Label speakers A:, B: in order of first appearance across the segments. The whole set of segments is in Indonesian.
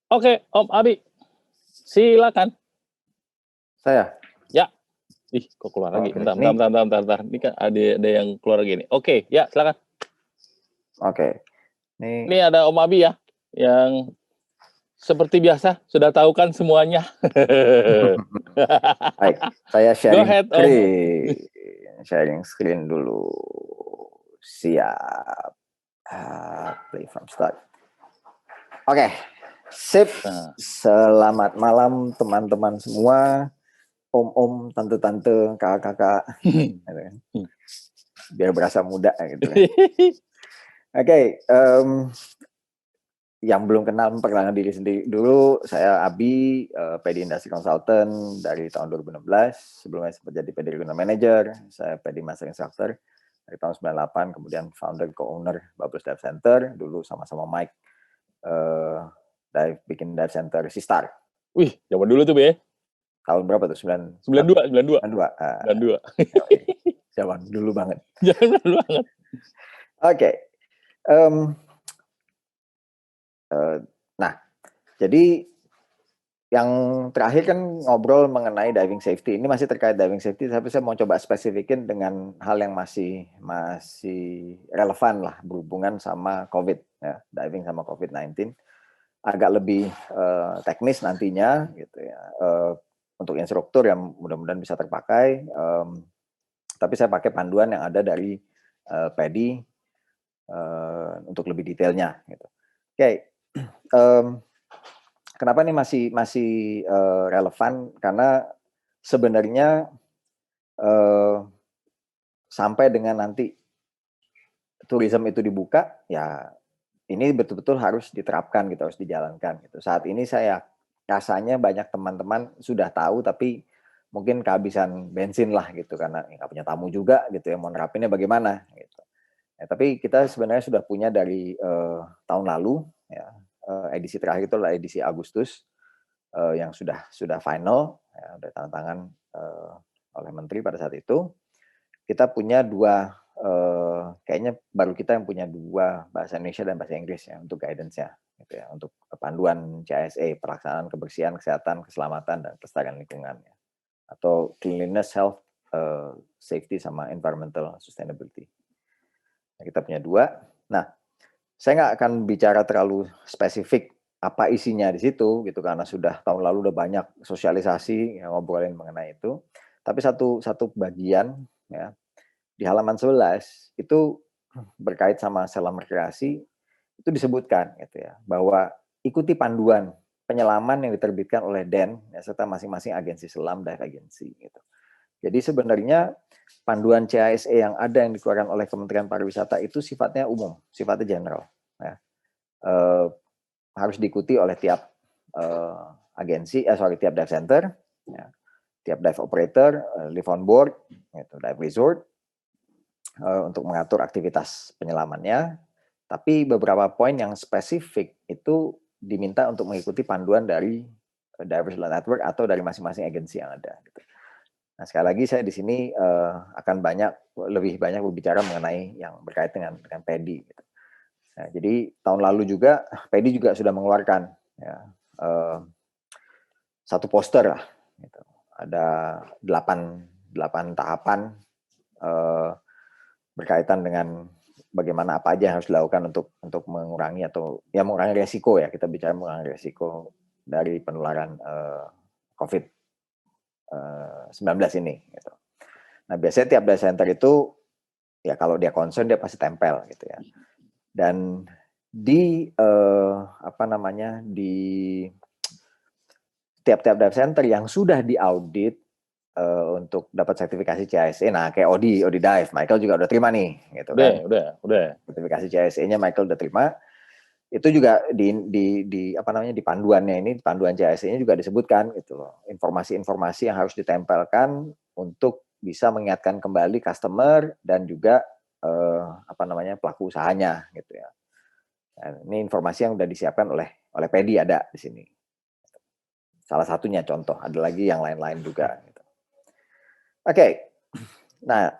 A: Oke, Om Abi, silakan.
B: Saya?
A: Ya. Ih, kok keluar lagi?
B: Oke,
A: Bentar. Ini kan ada yang keluar lagi nih. Oke, ya silakan.
B: Oke.
A: Ini ada Om Abi ya, yang seperti biasa sudah tahu kan semuanya.
B: Baik, saya
A: Go
B: sharing
A: ahead, Om.
B: screen. Sharing screen dulu. Siap. Play from start. Oke, sip.
A: Nah.
B: Selamat malam teman-teman semua, om-om, tante-tante, kakak-kakak, gitu kan. Biar berasa muda gitu kan. Oke, yang belum kenal memperkenalkan diri sendiri dulu. Saya Abi, PD Industry Consultant dari tahun 2016. Sebelumnya sempat jadi PD Regional Manager. Saya PD Master Instructor dari tahun 98. Kemudian founder co-owner Bablos Dive Center. Dulu sama-sama Mike bikin dive center Sistar.
A: Wih, zaman dulu tuh Be.
B: Tahun berapa tuh?
A: 92.
B: Zaman dulu banget.
A: Zaman dulu banget.
B: Oke. Nah, jadi yang terakhir kan ngobrol mengenai diving safety. Ini masih terkait diving safety, tapi saya mau coba spesifikin dengan hal yang masih relevan lah, berhubungan sama COVID, ya, diving sama COVID-19. Agak lebih teknis nantinya, gitu ya, untuk instruktur yang mudah-mudahan bisa terpakai. Tapi saya pakai panduan yang ada dari PEDI untuk lebih detailnya. Gitu. Oke. Kenapa ini masih relevan? Karena sebenarnya sampai dengan nanti tourism itu dibuka, ya ini betul-betul harus diterapkan gitu, harus dijalankan gitu. Saat ini saya rasanya banyak teman-teman sudah tahu, tapi mungkin kehabisan bensin lah gitu, karena nggak punya tamu juga gitu ya, mau nerapinnya bagaimana gitu. Ya, tapi kita sebenarnya sudah punya dari tahun lalu, ya, edisi terakhir itu adalah edisi Agustus, yang sudah final, ya, udah tanda tangan oleh Menteri pada saat itu. Kita punya kayaknya baru kita yang punya 2 bahasa Indonesia dan bahasa Inggris ya untuk guidance-nya, gitu ya, untuk panduan CSA, pelaksanaan kebersihan, kesehatan, keselamatan, dan kelestarian lingkungan, ya. Atau cleanliness, health, safety, sama environmental sustainability. Nah, kita punya 2. Nah, saya nggak akan bicara terlalu spesifik apa isinya di situ gitu, karena sudah tahun lalu udah banyak sosialisasi yang ngobrolin mengenai itu. Tapi satu bagian ya di halaman 11 itu berkait sama selam rekreasi, itu disebutkan gitu ya, bahwa ikuti panduan penyelaman yang diterbitkan oleh DEN ya, serta masing-masing agensi selam dan agensi gitu. Jadi sebenarnya panduan CASE yang ada yang dikeluarkan oleh Kementerian Pariwisata itu sifatnya umum, sifatnya general. Ya. Harus diikuti oleh tiap tiap dive center, ya, tiap dive operator, live on board, gitu, dive resort, untuk mengatur aktivitas penyelamannya. Tapi beberapa poin yang spesifik itu diminta untuk mengikuti panduan dari Divers Network atau dari masing-masing agensi yang ada. Gitu. Nah, sekali lagi saya di sini akan lebih banyak berbicara mengenai yang berkait dengan PEDI. Gitu. Nah, jadi tahun lalu juga PEDI juga sudah mengeluarkan ya, satu poster lah. Gitu. Ada 8 tahapan berkaitan dengan bagaimana apa aja yang harus dilakukan untuk mengurangi atau ya mengurangi resiko ya, kita bicara mengurangi resiko dari penularan COVID-19 ini. Gitu. Nah, biasanya tiap data center itu ya kalau dia concern dia pasti tempel gitu ya. Dan di di tiap-tiap data center yang sudah diaudit untuk dapat sertifikasi CASE, nah kayak Odi Dive, Michael juga udah terima nih, gitu kan?
A: Udah.
B: Sertifikasi CASE-nya Michael udah terima. Itu juga di panduannya ini, panduan CASE-nya juga disebutkan gitu loh, informasi-informasi yang harus ditempelkan untuk bisa mengingatkan kembali customer dan juga pelaku usahanya gitu ya. Nah, ini informasi yang udah disiapkan oleh PEDI ada di sini. Salah satunya contoh, ada lagi yang lain-lain juga. Gitu. Oke, nah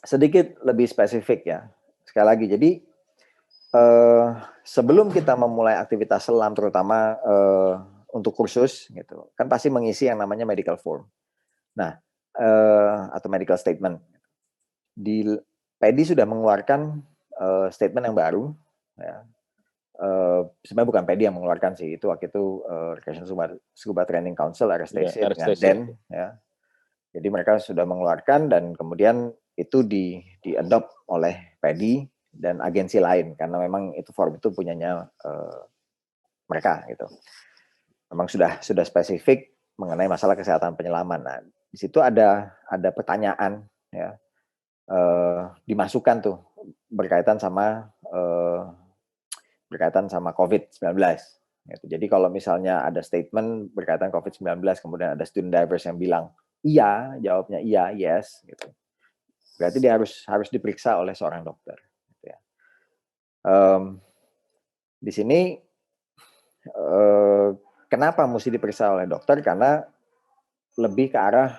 B: sedikit lebih spesifik ya. Sekali lagi, jadi sebelum kita memulai aktivitas selam, terutama untuk kursus, gitu, kan pasti mengisi yang namanya medical form. Nah, atau medical statement. Di PEDI sudah mengeluarkan statement yang baru, ya. Sebenarnya bukan PEDI yang mengeluarkan sih, itu waktu itu Recreation Scuba Training Council RSTC
A: Ya,
B: dengan
A: RSTC.
B: DEN, ya. Jadi mereka sudah mengeluarkan dan kemudian itu di-adopt oleh PEDI dan agensi lain karena memang itu form itu punyanya mereka gitu. Memang sudah spesifik mengenai masalah kesehatan penyelaman. Nah, di situ ada pertanyaan ya, dimasukkan tuh berkaitan sama COVID-19. Gitu. Jadi kalau misalnya ada statement berkaitan COVID-19, kemudian ada student divers yang bilang iya, jawabnya iya, yes, gitu. Berarti dia harus diperiksa oleh seorang dokter. Gitu ya. Di sini kenapa mesti diperiksa oleh dokter? Karena lebih ke arah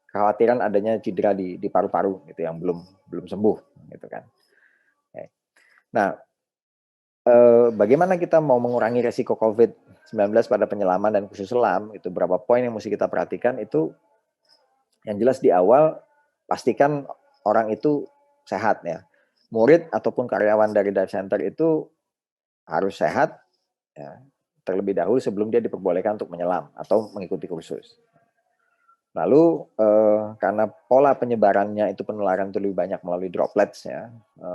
B: kekhawatiran adanya cedera di paru-paru gitu yang belum sembuh gitu kan. Nah, bagaimana kita mau mengurangi resiko COVID-19 pada penyelaman dan khusus selam, itu berapa poin yang mesti kita perhatikan. Itu yang jelas di awal pastikan orang itu sehat ya. Murid ataupun karyawan dari dive center itu harus sehat ya, terlebih dahulu sebelum dia diperbolehkan untuk menyelam atau mengikuti kursus. Lalu karena pola penyebarannya itu penularan itu lebih banyak melalui droplets ya,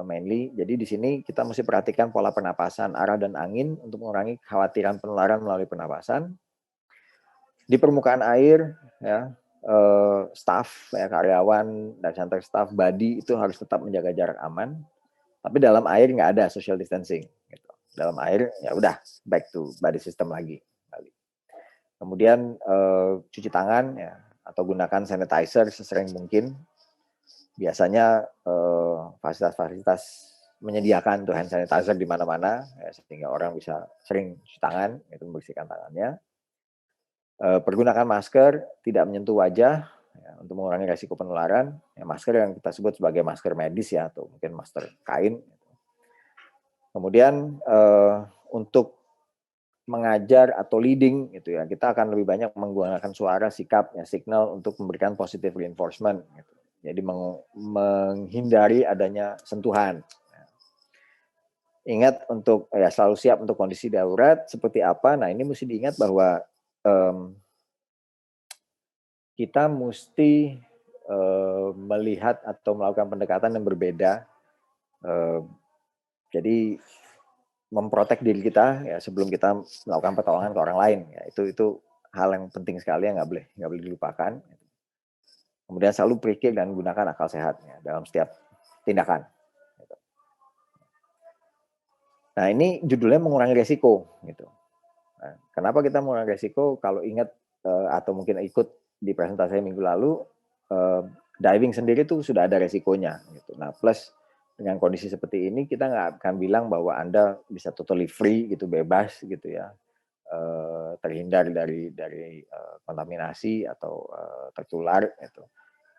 B: mainly. Jadi di sini kita mesti perhatikan pola pernapasan, arah dan angin untuk mengurangi kekhawatiran penularan melalui pernapasan. Di permukaan air ya, staff ya, karyawan dan center staff body itu harus tetap menjaga jarak aman. Tapi dalam air nggak ada social distancing. Gitu. Dalam air ya udah back to body system lagi. Kemudian cuci tangan ya, atau gunakan sanitizer sesering mungkin. Biasanya fasilitas-fasilitas menyediakan tuh hand sanitizer di mana-mana ya, sehingga orang bisa sering cuci tangan, itu membersihkan tangannya. Pergunakan masker, tidak menyentuh wajah ya, untuk mengurangi resiko penularan. Ya, masker yang kita sebut sebagai masker medis ya, atau mungkin masker kain. Kemudian untuk mengajar atau leading gitu ya, kita akan lebih banyak menggunakan suara, sikap, ya, signal untuk memberikan positive reinforcement. Gitu. Jadi menghindari adanya sentuhan. Ingat untuk ya selalu siap untuk kondisi darurat seperti apa. Nah ini mesti diingat bahwa kita mesti melihat atau melakukan pendekatan yang berbeda. Jadi memprotek diri kita ya sebelum kita melakukan pertolongan ke orang lain ya, itu hal yang penting sekali yang nggak boleh dilupakan. Kemudian selalu berpikir dan gunakan akal sehat ya, dalam setiap tindakan. Nah ini judulnya mengurangi resiko gitu. Nah, kenapa kita mengurangi resiko? Kalau ingat atau mungkin ikut di presentasi minggu lalu, diving sendiri tuh sudah ada resikonya gitu. Nah plus dengan kondisi seperti ini kita nggak akan bilang bahwa Anda bisa totally free gitu, bebas gitu ya, terhindar dari kontaminasi atau tertular gitu.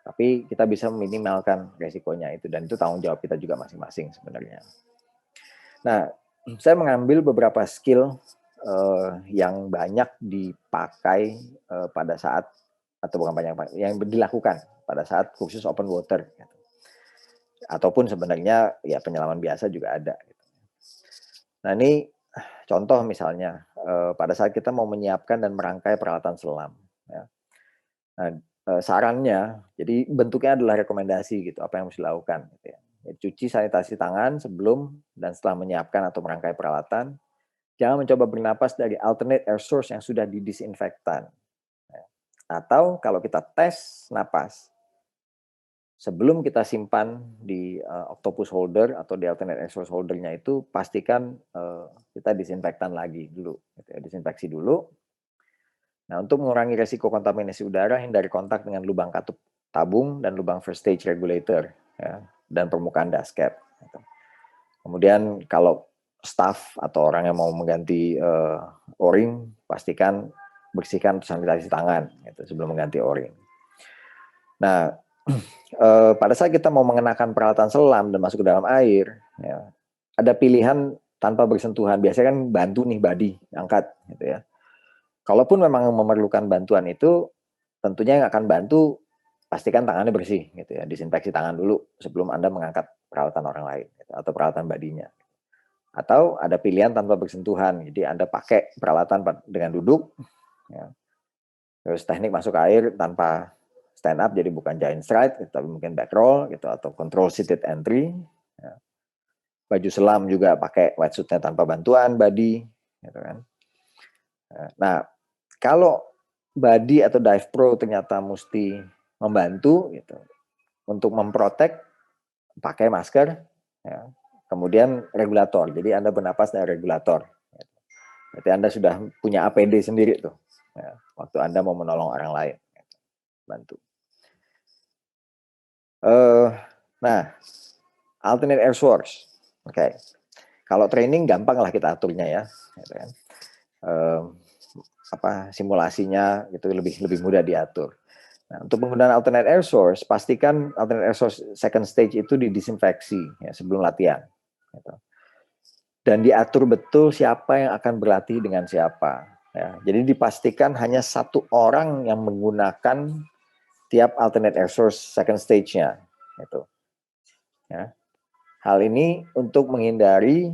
B: Tapi kita bisa meminimalkan resikonya itu, dan itu tanggung jawab kita juga masing-masing sebenarnya. Nah, saya mengambil beberapa skill yang banyak dipakai pada saat, atau bukan banyak, yang dilakukan pada saat kursus open water. Gitu. Ataupun sebenarnya ya penyelaman biasa juga ada. Gitu. Nah ini contoh misalnya pada saat kita mau menyiapkan dan merangkai peralatan selam. Ya. Nah sarannya, jadi bentuknya adalah rekomendasi gitu, apa yang harus dilakukan. Gitu ya. Cuci sanitasi tangan sebelum dan setelah menyiapkan atau merangkai peralatan. Jangan mencoba bernapas dari alternate air source yang sudah didisinfektan. Ya. Atau kalau kita tes napas, sebelum kita simpan di octopus holder atau di alternate air source holdernya itu, pastikan kita disinfektan lagi dulu, gitu ya, disinfeksi dulu. Nah, untuk mengurangi resiko kontaminasi udara, hindari kontak dengan lubang katup tabung dan lubang first stage regulator ya, dan permukaan dust cap. Gitu. Kemudian kalau staff atau orang yang mau mengganti o-ring, pastikan bersihkan sanitasi tangan gitu, sebelum mengganti o-ring. Nah, pada saat kita mau mengenakan peralatan selam dan masuk ke dalam air, ya, ada pilihan tanpa bersentuhan. Biasanya kan bantu nih body, angkat gitu ya. Kalaupun memang memerlukan bantuan itu, tentunya yang akan bantu pastikan tangannya bersih gitu ya. Disinfeksi tangan dulu sebelum Anda mengangkat peralatan orang lain gitu, atau peralatan badinya. Atau ada pilihan tanpa bersentuhan. Jadi Anda pakai peralatan dengan duduk ya. Terus teknik masuk air tanpa stand up, jadi bukan giant stride gitu, tapi mungkin back roll gitu, atau control seated entry ya. Baju selam juga pakai wetsuitnya tanpa bantuan body gitu kan. Nah, kalau body atau dive pro ternyata mesti membantu gitu untuk memprotek, pakai masker ya. Kemudian regulator. Jadi Anda bernapas dengan regulator. Berarti Anda sudah punya APD sendiri tuh ya, waktu Anda mau menolong orang lain. Bantu. Nah, alternate air source. Oke. Kalau training gampang lah kita aturnya ya. Gitu kan. Simulasinya itu lebih mudah diatur. Nah, untuk penggunaan alternate air source, pastikan alternate air source second stage itu didisinfeksi ya, sebelum latihan. Gitu. Dan diatur betul siapa yang akan berlatih dengan siapa. Ya. Jadi dipastikan hanya satu orang yang menggunakan tiap alternate air source second stage-nya. Gitu. Ya. Hal ini untuk menghindari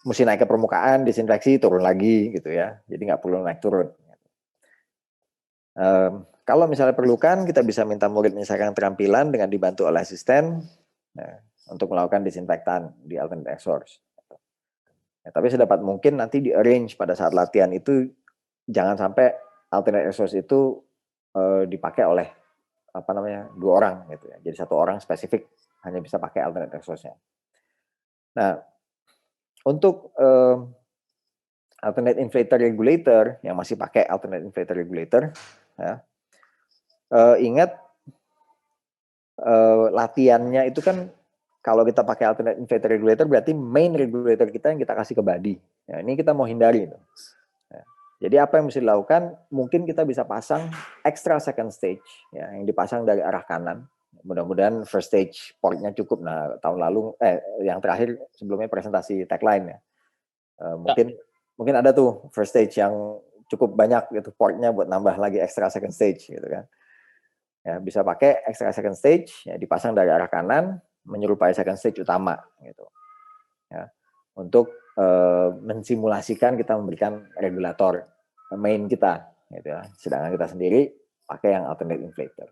B: mesti naik ke permukaan, disinfeksi, turun lagi gitu ya. Jadi nggak perlu naik turun. Kalau misalnya perlukan, kita bisa minta murid menyelesaikan keterampilan dengan dibantu oleh asisten untuk melakukan disinfektan di alternate air source. Ya, tapi sedapat mungkin nanti di arrange pada saat latihan itu jangan sampai alternate air source itu dipakai oleh dua orang gitu ya. Jadi satu orang spesifik hanya bisa pakai alternate air source-nya. Nah, untuk alternate inflator regulator yang masih pakai alternate inflator regulator, ya, ingat latihannya itu kan kalau kita pakai alternate inflator regulator berarti main regulator kita yang kita kasih ke body. Ya, ini kita mau hindari. Ya. Jadi apa yang mesti dilakukan? Mungkin kita bisa pasang extra second stage ya, yang dipasang dari arah kanan. Mudah-mudahan first stage portnya cukup. Nah, tahun lalu yang terakhir sebelumnya presentasi tagline ya. Mungkin ada tuh first stage yang cukup banyak gitu portnya buat nambah lagi extra second stage gitu kan. Ya, bisa pakai extra second stage ya, dipasang dari arah kanan menyerupai second stage utama gitu. Ya. Untuk mensimulasikan kita memberikan regulator main kita gitu ya. Sedangkan kita sendiri pakai yang alternate inflator.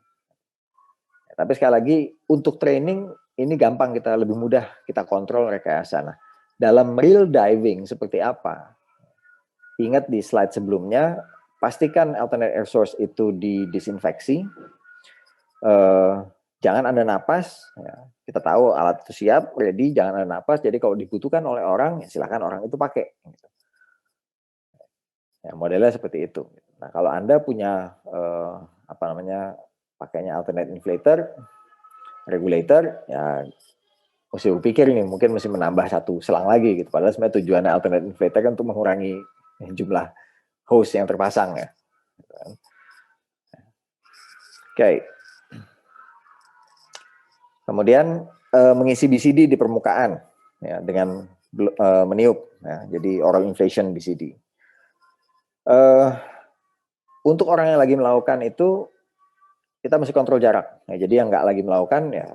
B: Ya, tapi sekali lagi untuk training ini gampang, kita lebih mudah kita kontrol rekayasa. Nah, dalam real diving seperti apa? Ingat di slide sebelumnya, pastikan alternate air source itu didisinfeksi. Jangan ada napas, ya. Kita tahu alat itu siap, ready, jangan ada napas. Jadi kalau dibutuhkan oleh orang, ya silakan orang itu pakai. Gitu. Ya, modelnya seperti itu. Nah, kalau Anda punya pakainya alternate inflator, regulator, ya mesti berpikir ini mungkin mesti menambah satu selang lagi gitu. Padahal sebenarnya tujuannya alternate inflator kan untuk mengurangi jumlah hose yang terpasang ya. Oke. Kemudian mengisi BCD di permukaan ya, dengan meniup, ya, jadi oral inflation BCD. Untuk orang yang lagi melakukan itu kita mesti kontrol jarak. Ya, jadi yang nggak lagi melakukan ya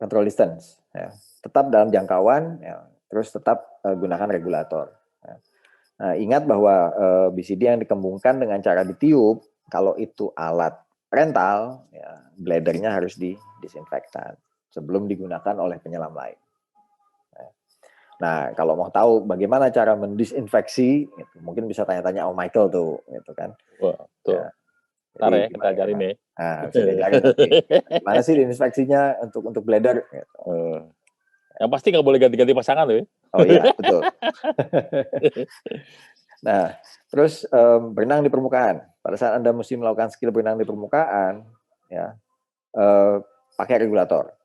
B: control distance. Ya. Tetap dalam jangkauan, ya, terus tetap gunakan regulator. Ya. Nah, ingat bahwa BCD yang dikembangkan dengan cara ditiup, kalau itu alat rental, ya, bladernya harus didisinfektan sebelum digunakan oleh penyelam lain. Nah, kalau mau tahu bagaimana cara mendisinfeksi, gitu, mungkin bisa tanya-tanya Om Michael tuh, gitu kan.
A: Wah, tuh.
B: Ya,
A: Ntar
B: jadi
A: ya kita ajarin nih.
B: Nah, bisa diajarin nanti. Gimana sih disinfeksinya untuk blader? Gitu.
A: Yang pasti nggak boleh ganti-ganti pasangan tuh ya.
B: Oh iya, betul. Nah, terus berenang di permukaan. Pada saat Anda mesti melakukan skill berenang di permukaan, ya pakai regulator.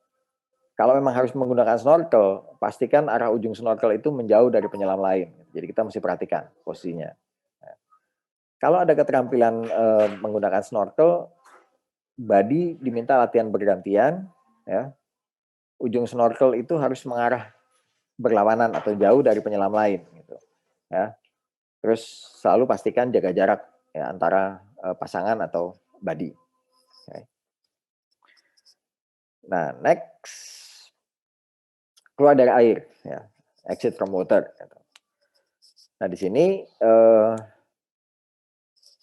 B: Kalau memang harus menggunakan snorkel, pastikan arah ujung snorkel itu menjauh dari penyelam lain. Jadi kita mesti perhatikan posisinya. Nah, kalau ada keterampilan menggunakan snorkel, body diminta latihan bergantian, ya. ujung snorkel itu harus mengarah berlawanan atau jauh dari penyelam lain gitu ya. Terus selalu pastikan jaga jarak ya antara pasangan atau buddy. Okay. Nah, next, keluar dari air ya, exit from water gitu. Nah, di sini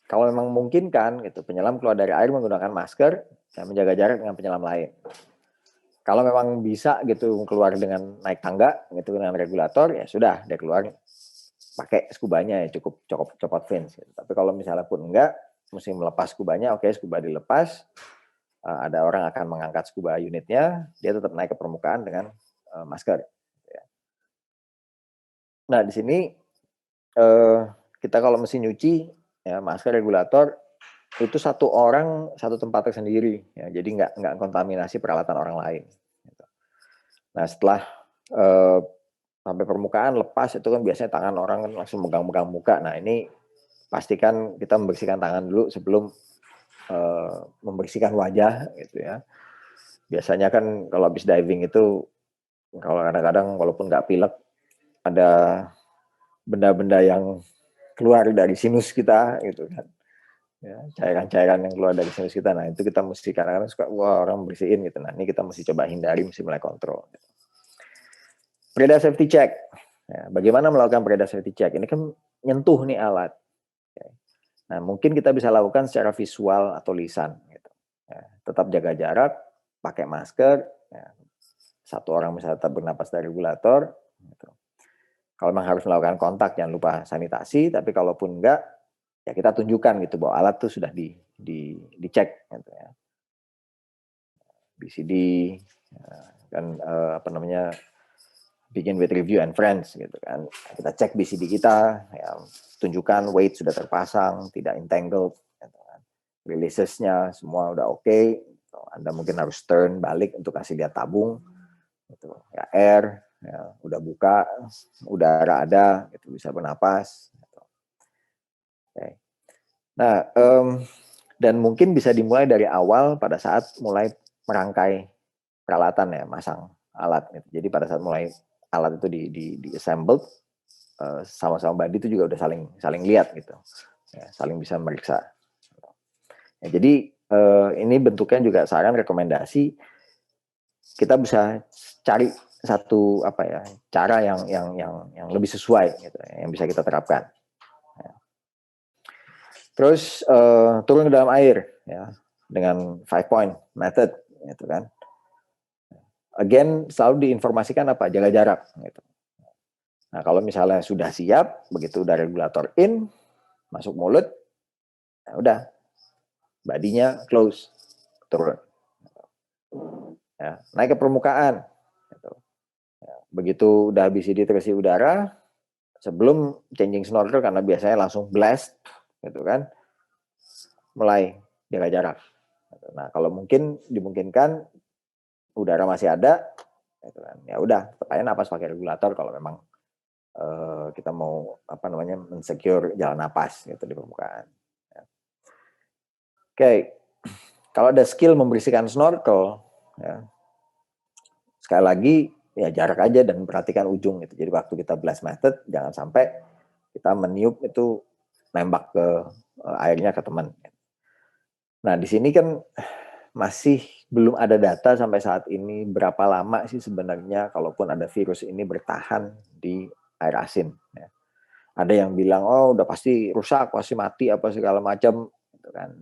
B: kalau memang memungkinkan gitu, penyelam keluar dari air menggunakan masker dan menjaga jarak dengan penyelam lain. Kalau memang bisa gitu keluar dengan naik tangga gitu dengan regulator, ya sudah dia keluar pakai skubanya ya, cukup copot fins gitu. Tapi kalau misalnya pun enggak, mesti melepas skubanya, oke, skuba dilepas, ada orang akan mengangkat scuba unitnya, dia tetap naik ke permukaan dengan masker. Nah, di sini kita kalau mesti nyuci ya masker regulator itu satu orang satu tempat tersendiri ya, jadi nggak kontaminasi peralatan orang lain. Nah, setelah sampai permukaan lepas itu kan biasanya tangan orang kan langsung megang-megang muka. Nah, ini pastikan kita membersihkan tangan dulu sebelum membersihkan wajah gitu ya. Biasanya kan kalau habis diving itu kalau kadang-kadang walaupun nggak pilek ada benda-benda yang keluar dari sinus kita gitu kan. Ya, cairan-cairan yang keluar dari sinus kita. Nah, itu kita mesti kadang-kadang suka wah orang bersihin gitu. Nah, ini kita mesti coba hindari, mesti mulai kontrol. Predator safety check. Ya, bagaimana melakukan predator safety check? Ini kan nyentuh nih alat. Nah, mungkin kita bisa lakukan secara visual atau lisan. Gitu. Ya, tetap jaga jarak, pakai masker. Ya, satu orang misalnya tetap bernapas dari regulator. Gitu. Kalau memang harus melakukan kontak, jangan lupa sanitasi. Tapi kalaupun enggak, ya kita tunjukkan gitu bahwa alat itu sudah dicek. Gitu ya. BCD, kan apa namanya, begin with review and friends gitu kan. Kita cek BCD kita, ya, tunjukkan weight sudah terpasang, tidak entangled, gitu kan. Releases-nya semua udah oke. Anda mungkin harus turn balik untuk kasih lihat tabung, gitu. Ya, air, ya, udah buka, udara ada, gitu, bisa bernapas. Gitu. Okay. Nah, dan mungkin bisa dimulai dari awal pada saat mulai merangkai peralatan ya, masang alat. Gitu. Jadi pada saat mulai alat itu di assembled, sama-sama body itu juga udah saling lihat gitu, ya, saling bisa meriksa. Ya, jadi ini bentuknya juga saran rekomendasi kita bisa cari satu apa ya cara yang lebih sesuai gitu, yang bisa kita terapkan. Ya. Terus turun ke dalam air ya dengan 5-point method gitu kan. Again selalu diinformasikan apa jaga jarak gitu. Nah, kalau misalnya sudah siap, begitu udah regulator in, masuk mulut, ya udah, badinya close, turun. Ya, naik ke permukaan. Gitu. Ya, begitu udah BCD terisi udara, sebelum changing snorkel, karena biasanya langsung blast, gitu kan, mulai jaga jarak. Nah, kalau dimungkinkan, udara masih ada, gitu kan, ya udah, tetap aja napas pakai regulator kalau memang kita mau apa namanya mensecure jalan napas gitu di permukaan. Ya. Oke, kalau ada skill membersihkan snorkel, ya, sekali lagi ya jarak aja dan perhatikan ujung gitu. Jadi waktu kita blast method jangan sampai kita meniup itu nembak ke airnya ke teman. Nah di sini kan masih belum ada data sampai saat ini berapa lama sih sebenarnya kalaupun ada virus ini bertahan di air asin. Ya. Ada yang bilang oh udah pasti rusak, pasti mati apa segala macam, gitu kan.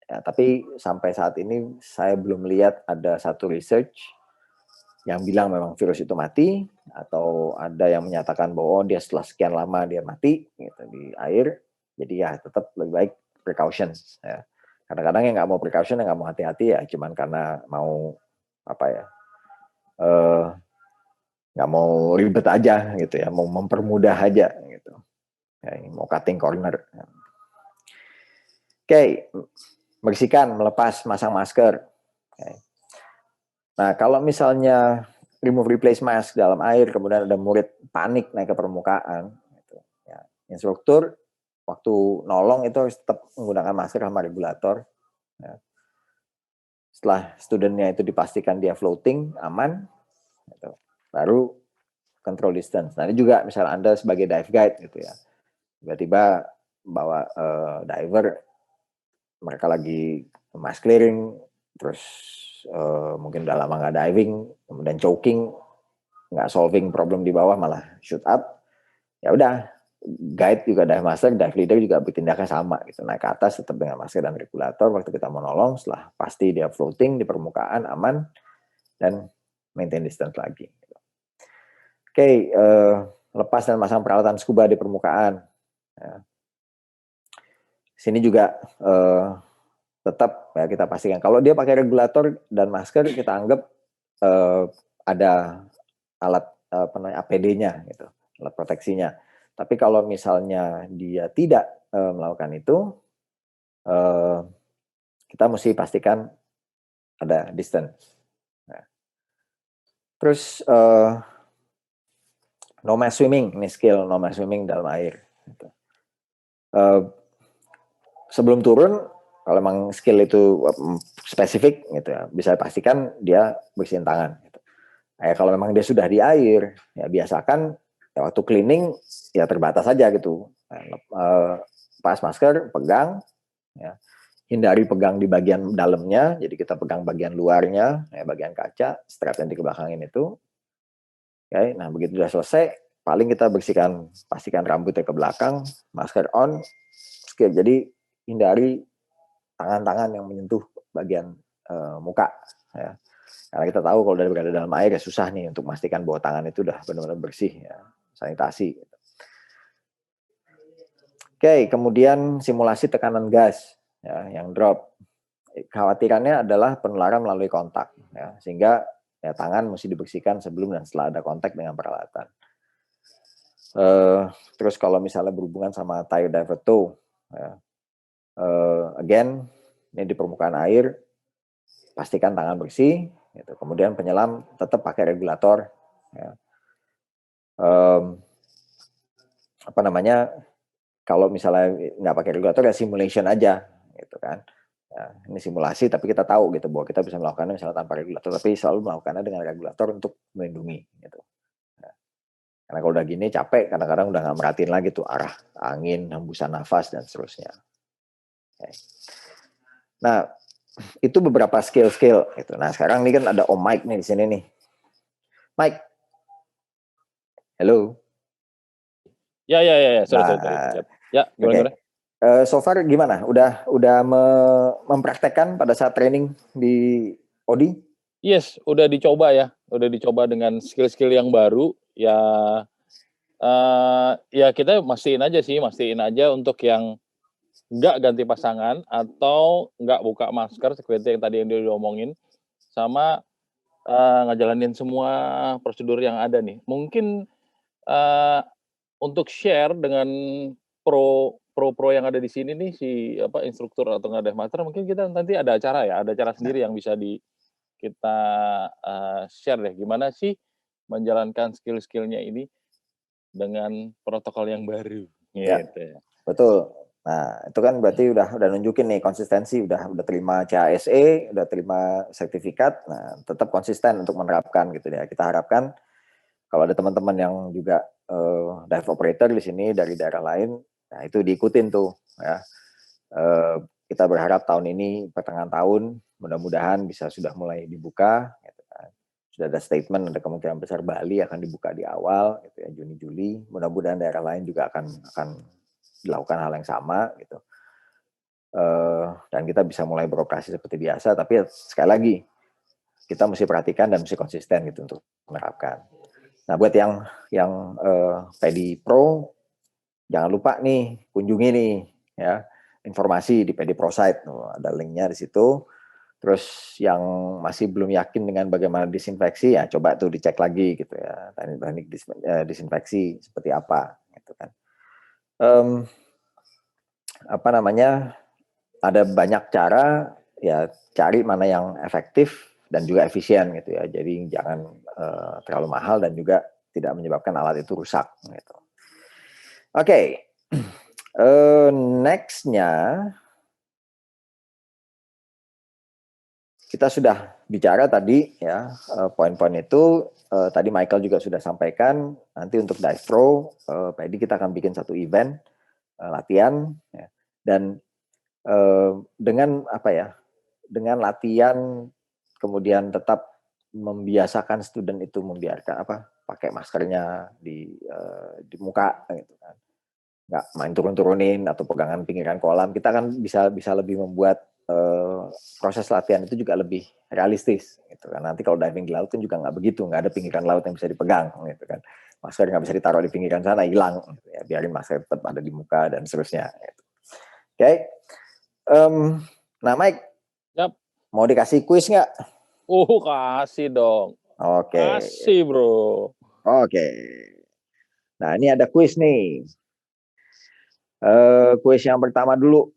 B: Ya, tapi sampai saat ini saya belum lihat ada satu research yang bilang memang virus itu mati atau ada yang menyatakan bahwa dia setelah sekian lama dia mati gitu di air. Jadi ya tetap lebih baik precautions. Ya. Kadang-kadang yang nggak mau precaution, yang nggak mau hati-hati ya cuman karena mau apa ya nggak mau ribet aja gitu ya, mau mempermudah aja gitu. Ya, mau cutting corner. Oke, bersihkan, melepas, masang masker. Oke. Nah, kalau misalnya remove replace mask dalam air, kemudian ada murid panik naik ke permukaan, gitu, ya. Instruktur waktu nolong itu harus tetap menggunakan masker sama regulator. Ya. Setelah studentnya itu dipastikan dia floating, aman, gitu. Baru control distance. Nah ini juga misalnya Anda sebagai dive guide gitu ya, tiba-tiba bawa diver, mereka lagi mass clearing, terus mungkin udah lama nggak diving, kemudian choking, nggak solving problem di bawah, malah shoot up, ya udah, guide juga dive master, dive leader juga bertindaknya sama gitu, naik ke atas tetap dengan masker dan regulator waktu kita mau nolong, setelah pasti dia floating di permukaan aman dan maintain distance lagi. Oke, lepas dan masang peralatan scuba di permukaan. Ya. Sini juga tetap ya kita pastikan kalau dia pakai regulator dan masker, kita anggap ada alat APD-nya gitu, alat proteksinya. Tapi kalau misalnya dia tidak melakukan itu, kita mesti pastikan ada distance. Nah. Terus no mass swimming, ini skill no mass swimming dalam air. Gitu. Sebelum turun, kalau memang skill itu spesifik gitu ya, bisa pastikan dia bersihin tangan. Gitu. Kalau memang dia sudah di air, ya biasakan ya waktu cleaning ya terbatas saja gitu. Pas masker, pegang, ya. Hindari pegang di bagian dalamnya, jadi kita pegang bagian luarnya, ya, bagian kaca, strap yang di kebelakangin itu. Okay, nah begitu sudah selesai, paling kita bersihkan, pastikan rambutnya ke belakang, masker on, skill. Jadi hindari tangan-tangan yang menyentuh bagian muka. Ya. Karena kita tahu kalau udah berada dalam air ya susah nih untuk memastikan bahwa tangan itu udah benar-benar bersih, ya, sanitasi. Oke, kemudian simulasi tekanan gas ya, yang drop. Khawatirannya adalah penularan melalui kontak, ya, sehingga ya, tangan mesti dibersihkan sebelum dan setelah ada kontak dengan peralatan. Terus kalau misalnya berhubungan sama tire diver tow, ya, again ini di permukaan air, pastikan tangan bersih. Gitu. Kemudian penyelam tetap pakai regulator. Ya. Apa namanya? Kalau misalnya nggak pakai regulator ya simulation aja, gitu kan. Ya, ini simulasi tapi kita tahu gitu bahwa kita bisa melakukannya misalnya tanpa regulator, tapi selalu melakukannya dengan regulator untuk melindungi gitu. Ya. Karena kalau udah gini capek, kadang-kadang udah nggak merhatiin lagi tuh arah angin, hembusan nafas dan seterusnya. Okay. Nah, itu beberapa skill-skill gitu. Nah, sekarang ini kan ada Om Mike nih di sini nih. Mike. Halo.
A: Ya. Sorry.
B: Nah,
A: Ya, gimana?
B: okay. So far gimana? Udah mempraktekkan pada saat training di Odi?
A: Yes, udah dicoba ya. Udah dicoba dengan skill-skill yang baru. Ya, ya kita mastiin aja untuk yang nggak ganti pasangan atau nggak buka masker seperti yang tadi yang diomongin, sama ngejalanin semua prosedur yang ada nih. Mungkin untuk share dengan pro yang ada di sini nih, instruktur atau nggak dive master, mungkin kita nanti ada acara sendiri yang bisa kita share deh, gimana sih menjalankan skill-skill-nya ini dengan protokol yang baru,
B: Ya,
A: gitu.
B: betul. Nah, itu kan berarti udah nunjukin nih konsistensi, udah terima CASE, udah terima sertifikat. Nah, tetap konsisten untuk menerapkan gitu ya. Kita harapkan kalau ada teman-teman yang juga dive operator di sini dari daerah lain, nah itu diikutin tuh ya. Kita berharap tahun ini pertengahan tahun mudah-mudahan bisa sudah mulai dibuka. Gitu kan. Sudah ada statement, ada kemungkinan besar Bali akan dibuka di awal, gitu ya, Juni Juli. Mudah-mudahan daerah lain juga akan dilakukan hal yang sama, gitu. Dan kita bisa mulai beroperasi seperti biasa. Tapi sekali lagi kita mesti perhatikan dan mesti konsisten gitu untuk menerapkan. Nah, buat yang PEDI Pro, jangan lupa nih kunjungi nih ya informasi di PEDI Pro site, ada linknya di situ. Terus yang masih belum yakin dengan bagaimana disinfeksi, ya coba tuh dicek lagi gitu ya, teknik disinfeksi seperti apa gitu kan. Apa namanya, ada banyak cara, ya cari mana yang efektif dan juga efisien gitu ya. Jadi jangan terlalu mahal dan juga tidak menyebabkan alat itu rusak gitu. Oke. Next-nya kita sudah bicara tadi ya, poin-poin itu tadi Michael juga sudah sampaikan. Nanti untuk Dive Pro, Pak Edi kita akan bikin satu event latihan ya. Dan dengan apa ya? Dengan latihan kemudian tetap membiasakan student itu membiarkan pakai maskernya di muka gitu kan, nggak main turun-turunin atau pegangan pinggiran kolam. Kita kan bisa lebih membuat proses latihan itu juga lebih realistis gitu kan. Nanti kalau diving di laut kan juga nggak begitu, nggak ada pinggiran laut yang bisa dipegang gitu kan, masker nggak bisa ditaruh di pinggiran sana, hilang gitu ya. Biarin masker tetap ada di muka dan seterusnya gitu. Oke. Nah Mike,
A: Yap.
B: mau dikasih kuis nggak?
A: Kasih dong.
B: Oke.
A: Kasih bro.
B: Oke. Nah ini ada kuis nih. Kuis yang pertama dulu.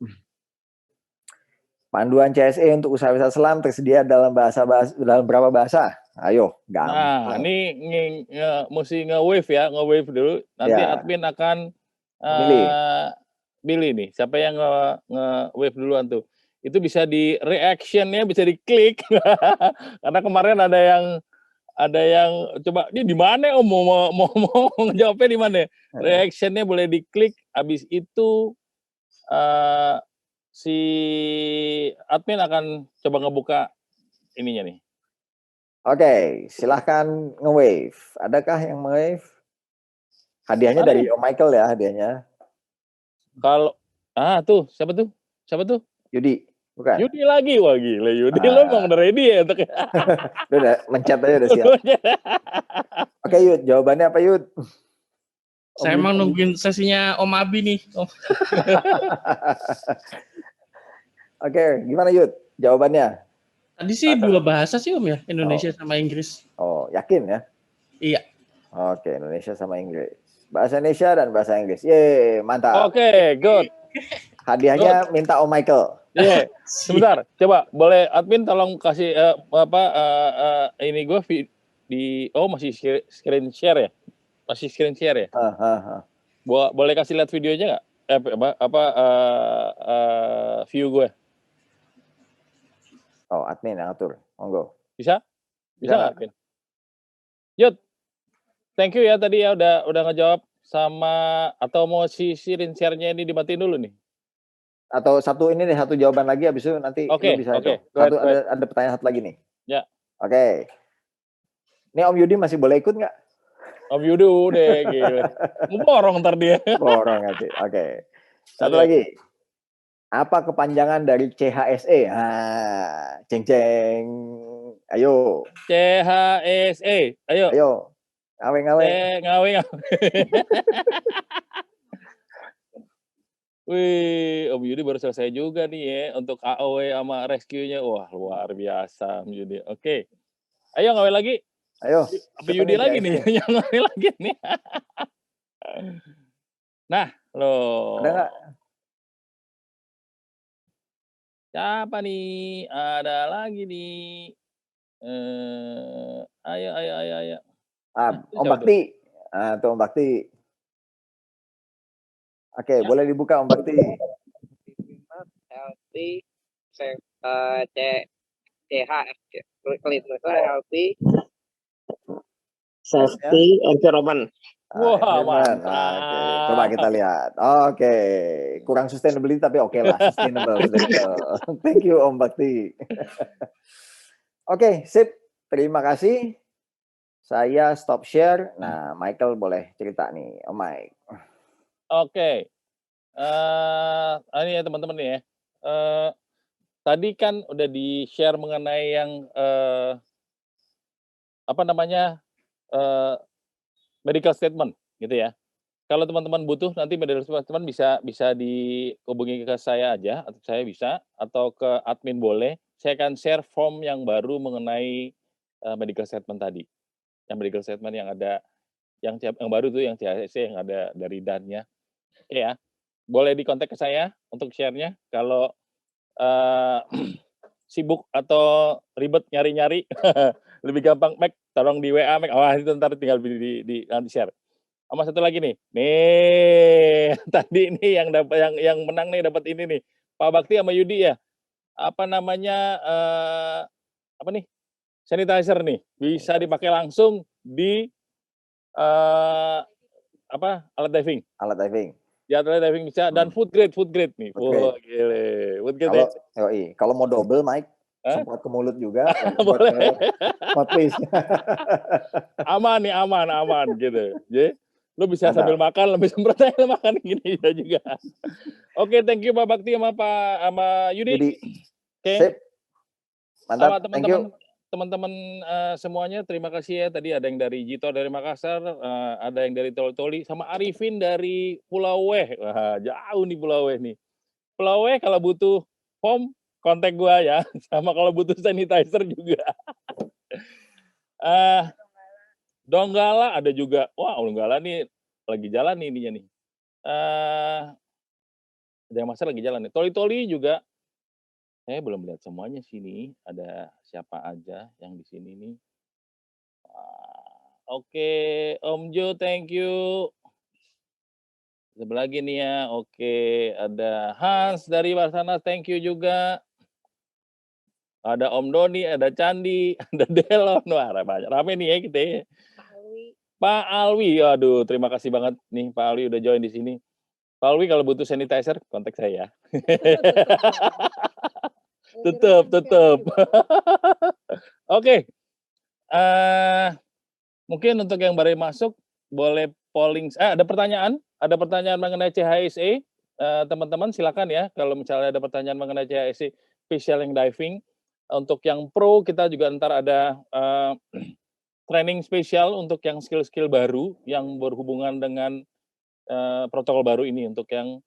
B: Panduan CSE untuk usaha wisata selam tersedia dalam dalam berapa bahasa? Ayo, gampang.
A: Nah, ini mesti nge-wave ya, nge-wave dulu. Nanti
B: Ya.
A: admin akan pilih nih, siapa yang nge-wave duluan tuh. Itu bisa di reaction-nya bisa diklik. Karena kemarin ada yang coba ini di mana Om mau ngejawabnya di mana? Reaction-nya boleh diklik, habis itu si admin akan coba ngebuka ininya nih.
B: Oke, silahkan nge-wave. Adakah yang nge-wave? Hadiahnya dari Om Michael ya, hadiahnya.
A: Kalau tuh siapa tuh?
B: Yudi, bukan?
A: Yudi lagi, wah gila Yudi lo emang udah ready ya untuk
B: udah mencet aja udah siap. Oke Yud, jawabannya apa Yud?
C: Saya emang nungguin sesinya Om Abi nih.
B: Oke, gimana Yud? Jawabannya?
C: Tadi sih 2 bahasa sih Om ya, Indonesia sama Inggris.
B: Oh, yakin ya?
C: Iya.
B: Oke, Indonesia sama Inggris. Bahasa Indonesia dan bahasa Inggris. Yeay, mantap.
A: Oke, good.
B: Hadiahnya minta Om Michael.
A: Iya, sebentar. Coba boleh admin tolong kasih ini gue masih screen share ya? Masih screen share ya? Boleh kasih lihat videonya nggak? View gue.
B: Oh, admin yang atur. Monggo.
A: Bisa nggak, admin? Yud, thank you ya tadi ya udah ngejawab sama, atau mau screen share-nya ini dimatiin dulu nih?
B: Atau satu jawaban lagi, habis itu nanti lu bisa itu. Ada pertanyaan satu lagi nih.
A: Ya.
B: Oke. Ini Om Yudi masih boleh ikut nggak?
A: Om Yudi udah gitu. Borong ntar dia.
B: Borong nanti. Oke. Satu lagi. Apa kepanjangan dari CHSE? Ceng. Ayo.
A: CHSE. Ayo.
B: Ngawe.
A: Wih, Om Yudi baru selesai juga nih ya untuk AOW sama rescue-nya. Wah, luar biasa Om Yudi. Oke. Ayo ngawe lagi.
B: Ayo.
A: Om Yudi lagi nih, yang ngawe lagi nih. Nah, loh.
B: Ada nggak?
A: Siapa nih? Ada lagi nih. Ayo.
B: Om Bakti. Tuh Om Bakti. Oke, boleh dibuka Om Bakti.
D: Healthy, healthy, safety, environment.
A: Wah, mantap.
B: Oke, coba kita lihat. Oke, kurang sustainability tapi oke lah, sustainable. Thank you Om Bakti. Oke, sip. Terima kasih. Saya stop share. Nah, Michael boleh cerita nih, Om Mike.
A: Oke. Ini ya teman-teman nih ya. Tadi kan udah di-share mengenai yang medical statement gitu ya. Kalau teman-teman butuh nanti medical statement bisa dihubungi ke saya aja, atau saya bisa, atau ke admin boleh. Saya akan share form yang baru mengenai medical statement tadi. Yang medical statement yang ada yang baru tuh yang CHSE yang ada dari Dan-nya. Oke ya. Boleh dikontak ke saya untuk share-nya. Kalau sibuk atau ribet nyari-nyari, lebih gampang, Mac, tolong di WA, Mac. Wah, itu ntar tinggal nanti share. Sama satu lagi nih. Nih, tadi ini yang menang nih dapat ini nih. Pak Bakti sama Yudi ya. Apa namanya apa nih, sanitizer nih, bisa dipakai langsung di, alat diving.
B: Alat diving.
A: Di alat diving bisa dan food grade nih.
B: Food grade.
A: Wah, gile. Food grade
B: Kalau
A: ya.
B: kalau mau double mic,
A: Hah?
B: semprot ke mulut juga, semprot
A: Boleh.
B: ke mouthpiece.
A: Aman nih, aman gitu. Jadi, lu bisa
B: Mantap.
A: sambil makan, lebih semprot aja makan gini bisa juga. Oke, thank you Pak Bakti sama Yudi.
B: Jadi,
A: Oke.
B: sip.
A: Sama
B: Mantap, thank you.
A: teman-teman semuanya, terima kasih ya. Tadi ada yang dari Jito dari Makassar, ada yang dari Toli-Toli, sama Arifin dari Pulau Weh. Wah, jauh nih Pulau Weh nih. Pulau Weh kalau butuh foam, kontak gua ya. Sama kalau butuh sanitizer juga. Donggala ada juga. Wah, Donggala nih lagi jalan nih ininya nih. Ada yang Makassar lagi jalan nih. Toli-Toli juga. Saya belum lihat semuanya sini. Ada siapa aja yang di sini nih. Oke, Om Jo, thank you. Sebelah lagi nih ya. Oke, ada Hans dari Warsana, thank you juga. Ada Om Doni, ada Candi, ada Delon. Wah, rame nih ya kita ya. Pak Alwi, aduh terima kasih banget nih Pak Alwi udah join di sini. Pak Alwi kalau butuh sanitizer kontak saya ya. Tetep. Oke. Mungkin untuk yang baru masuk boleh polling. Ada pertanyaan mengenai CHSE, teman-teman silakan ya. Kalau misalnya ada pertanyaan mengenai CHSE special yang diving. Untuk yang pro kita juga ntar ada training spesial untuk yang skill-skill baru yang berhubungan dengan protokol baru ini untuk yang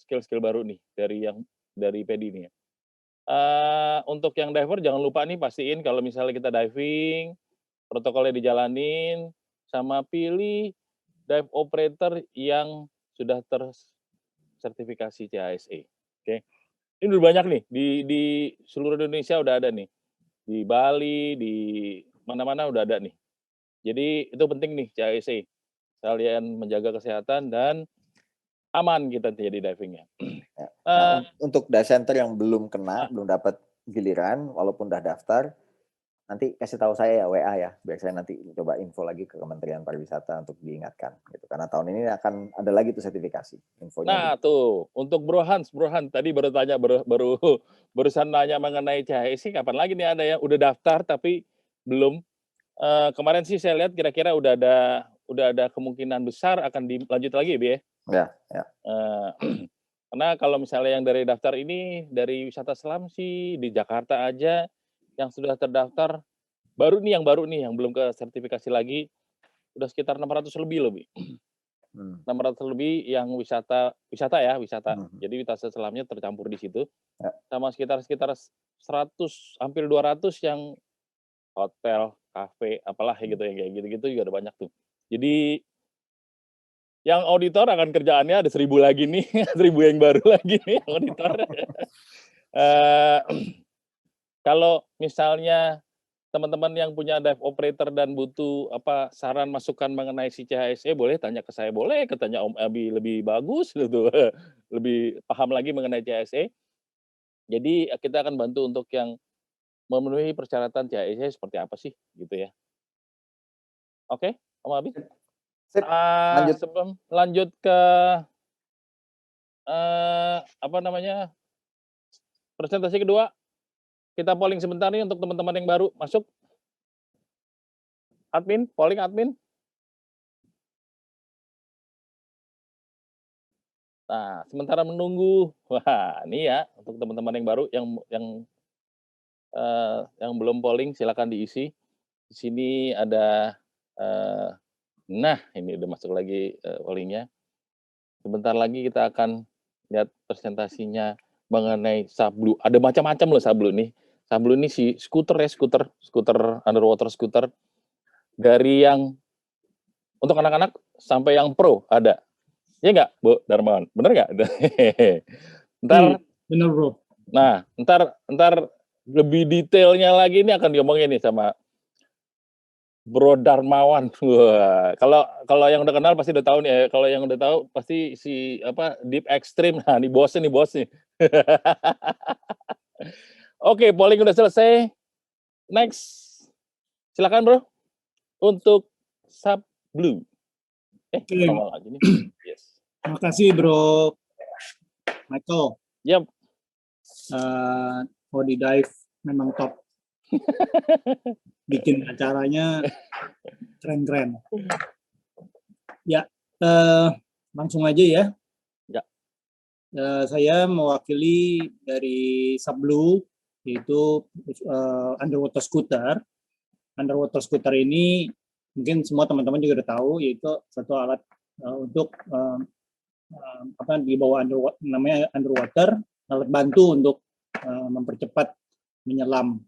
A: skill-skill baru nih dari PEDI ini ya. Untuk yang diver jangan lupa nih pastiin kalau misalnya kita diving, protokolnya dijalanin, sama pilih dive operator yang sudah tersertifikasi CHSE. Oke. Ini udah banyak nih di seluruh Indonesia udah ada nih. Di Bali, di mana-mana udah ada nih. Jadi itu penting nih CHSE. Kalian menjaga kesehatan dan aman kita jadi divingnya.
B: Nah, untuk dive center yang belum kena, belum dapat giliran, walaupun udah daftar, nanti kasih tahu saya ya WA ya, biar saya nanti coba info lagi ke Kementerian Pariwisata untuk diingatkan gitu. Karena tahun ini akan ada lagi tuh sertifikasi infonya.
A: Nah, tuh untuk Bro Hans tadi barusan nanya mengenai CHSE kapan lagi nih ada yang udah daftar tapi belum. Kemarin sih saya lihat kira-kira udah ada kemungkinan besar akan dilanjut lagi ya, Bi ya?
B: Ya.
A: Karena kalau misalnya yang dari daftar ini dari wisata selam sih di Jakarta aja yang sudah terdaftar yang baru nih yang belum ke sertifikasi lagi udah sekitar 600 lebih loh, Bi. 600 lebih yang wisata. Jadi wisata selamnya tercampur di situ.
B: Ya.
A: Sama sekitar 100 hampir 200 yang hotel, kafe, apalah gitu yang kayak gitu-gitu juga ada banyak tuh. Jadi yang auditor akan kerjaannya ada 1000 lagi nih, 1000 yang baru lagi nih auditor. Kalau misalnya teman-teman yang punya dive operator dan butuh saran masukan mengenai si CHSE boleh tanya ke saya, boleh tanya Om Abi lebih bagus gitu, lebih paham lagi mengenai CHSE. Jadi kita akan bantu untuk yang memenuhi persyaratan CHSE seperti apa sih gitu ya. Oke, Om Abi.
B: Sip, lanjut.
A: Sebelum lanjut ke presentasi kedua, kita polling sebentar nih untuk teman-teman yang baru masuk. Admin, polling admin. Nah, sementara menunggu, wah ini ya untuk teman-teman yang baru yang belum polling silakan diisi. Di sini ada, nah ini udah masuk lagi pollingnya. Sebentar lagi kita akan lihat presentasinya mengenai Sablu. Ada macam-macam loh Sablu nih. Sablu ini si skuter underwater skuter. Dari yang untuk anak-anak sampai yang pro ada. Iya nggak, Bu Darmawan? Bener nggak?
C: Bener, Bro.
A: Nah, ntar lebih detailnya lagi ini akan diomongin nih sama Bro Darmawan. Wah, kalau yang udah kenal pasti udah tahu nih ya. Kalau yang udah tahu pasti si Deep Extreme. Nah, ini bosnya nih. Oke, polling udah selesai. Next, silakan bro untuk Sub Blue.
E: Oke.
A: Nongol lagi nih. Yes.
E: Terima kasih Bro Michael.
A: Yap.
E: Body Dive memang top. Bikin acaranya keren-keren. Ya, langsung aja ya.
A: Ya.
E: Saya mewakili dari Sub Blue, yaitu underwater scooter. Underwater scooter ini mungkin semua teman-teman juga udah tahu, yaitu satu alat untuk di bawah underwater, namanya underwater, alat bantu untuk mempercepat menyelam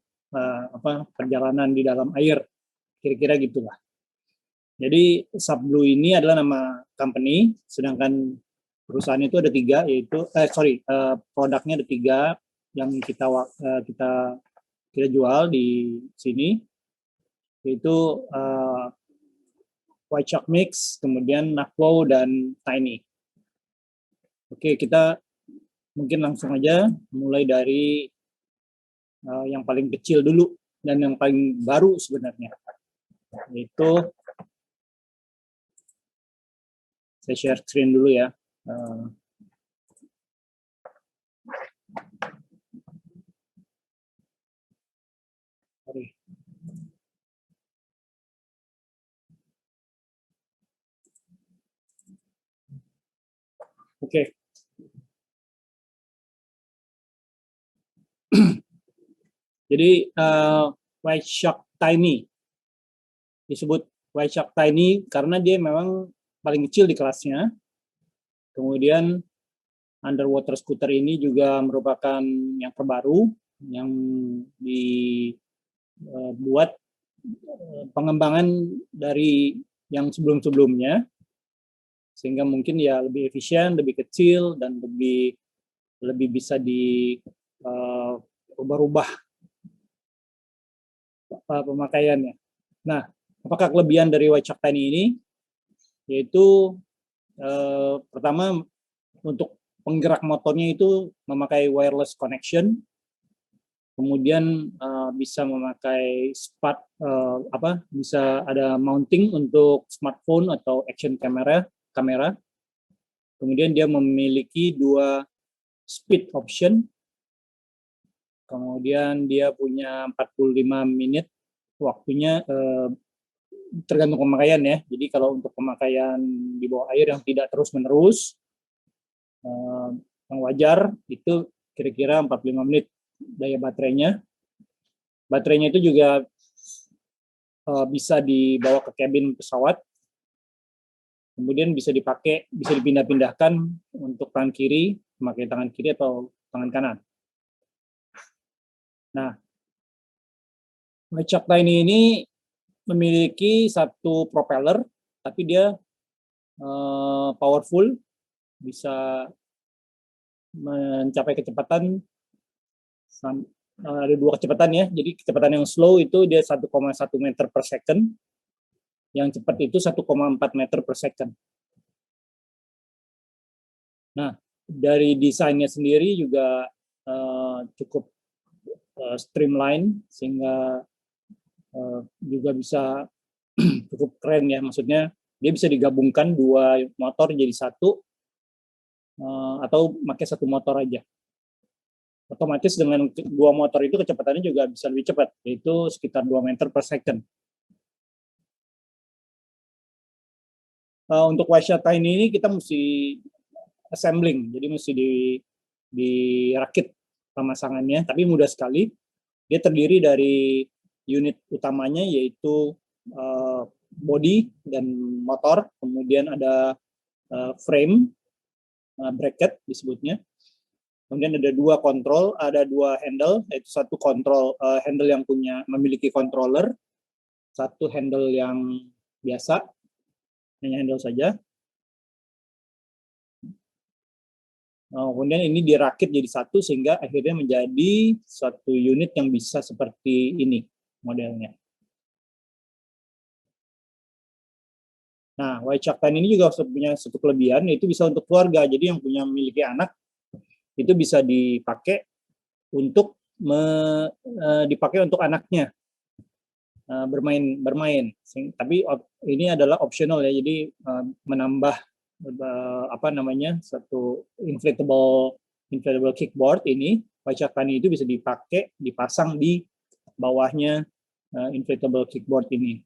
E: perjalanan di dalam air, kira-kira gitulah. Jadi Sub Blue ini adalah nama company, sedangkan perusahaan itu ada 3, yaitu produknya ada 3 yang kita jual di sini, yaitu White Shark Mix, kemudian Nakwo dan Tiny. Oke, kita mungkin langsung aja mulai dari yang paling kecil dulu dan yang paling baru sebenarnya, yaitu saya share screen dulu ya. Sorry. Oke. Jadi White Shark Tiny disebut White Shark Tiny karena dia memang paling kecil di kelasnya. Kemudian underwater scooter ini juga merupakan yang terbaru yang dibuat pengembangan dari yang sebelum-sebelumnya, sehingga mungkin ya lebih efisien, lebih kecil, dan lebih bisa berubah pemakaiannya. Nah, apakah kelebihan dari White Shark Tiny ini? Yaitu pertama, untuk penggerak motornya itu memakai wireless connection, kemudian bisa memakai bisa ada mounting untuk smartphone atau action kamera. Kemudian dia memiliki 2 speed option. Kemudian dia punya 45 menit waktunya, tergantung pemakaian ya. Jadi kalau untuk pemakaian di bawah air yang tidak terus-menerus, yang wajar itu kira-kira 45 menit daya baterainya. Baterainya itu juga bisa dibawa ke kabin pesawat. Kemudian bisa dipindah-pindahkan untuk tangan kiri, memakai tangan kiri atau tangan kanan. Nah, White Shark Tiny ini memiliki satu propeller, tapi dia powerful, bisa mencapai kecepatan, ada 2 kecepatan ya. Jadi kecepatan yang slow itu dia 1,1 meter per second, yang cepat itu 1,4 meter per second. Nah, dari desainnya sendiri juga cukup streamline, sehingga juga bisa cukup keren ya. Maksudnya dia bisa digabungkan 2 motor jadi 1, atau pakai 1 motor aja. Otomatis dengan 2 motor itu kecepatannya juga bisa lebih cepat, yaitu sekitar 2 meter per second. Untuk White Shark Tiny ini kita mesti assembling, jadi mesti dirakit pemasangannya, tapi mudah sekali. Dia terdiri dari unit utamanya, yaitu body dan motor, kemudian ada frame, bracket disebutnya. Kemudian ada 2 kontrol, ada 2 handle, yaitu satu kontrol handle yang memiliki controller, satu handle yang biasa, hanya handle saja. Kemudian ini dirakit jadi 1 sehingga akhirnya menjadi satu unit yang bisa seperti ini modelnya. Nah, White Shark Tiny ini juga punya satu kelebihan, yaitu bisa untuk keluarga. Jadi yang memiliki anak itu bisa dipakai untuk dipakai untuk anaknya. bermain. Tapi ini adalah optional ya, jadi menambah satu inflatable kickboard ini, Waichakani itu bisa dipasang di bawahnya inflatable kickboard ini.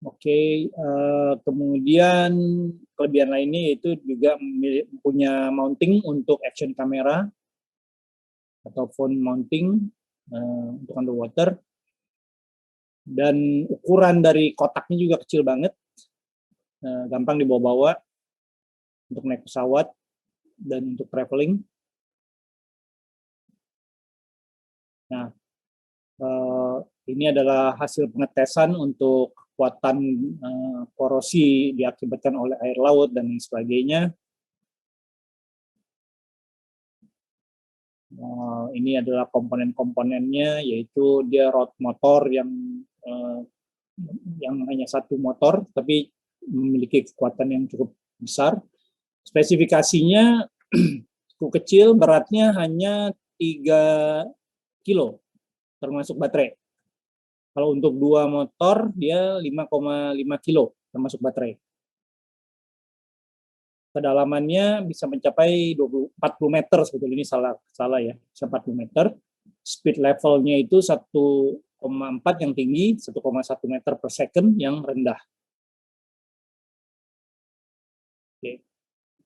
E: Oke, kemudian kelebihan lainnya yaitu juga punya mounting untuk action camera atau phone mounting untuk underwater, dan ukuran dari kotaknya juga kecil banget, gampang dibawa-bawa untuk naik pesawat dan untuk traveling. Nah, ini adalah hasil pengetesan untuk kekuatan korosi diakibatkan oleh air laut dan lain sebagainya. Ini adalah komponen-komponennya, yaitu dia rod motor yang hanya satu motor, tapi memiliki kekuatan yang cukup besar. Spesifikasinya cukup kecil, beratnya hanya 3 kilo, termasuk baterai. Kalau untuk 2 motor, dia 5,5 kilo, termasuk baterai. Kedalamannya bisa mencapai 40 meter, sebetulnya ini salah ya, bisa 40 meter. Speed levelnya itu 1,4 yang tinggi, 1,1 meter per second yang rendah. Oke.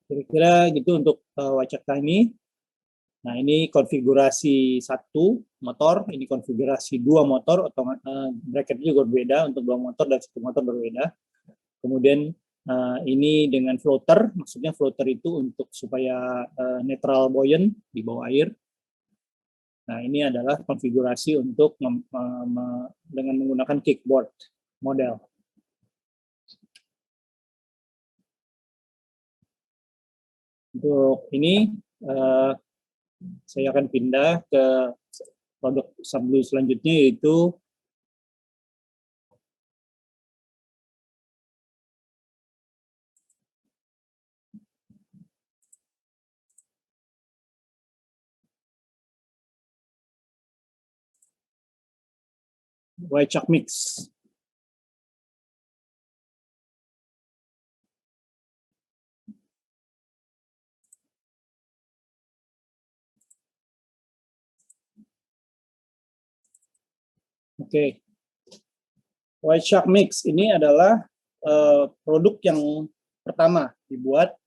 E: Kira-kira gitu untuk Waichakani. Nah, ini konfigurasi 1 motor, ini konfigurasi 2 motor, bracketnya juga berbeda untuk 2 motor dan 1 motor berbeda. Kemudian ini dengan floater, maksudnya floater itu untuk supaya netral buoyant di bawah air. Nah, ini adalah konfigurasi untuk dengan menggunakan kickboard model. Untuk ini, saya akan pindah ke produk Subblue selanjutnya, yaitu Waichak Mix. Oke. Waichak Mix ini adalah produk yang pertama dibuat.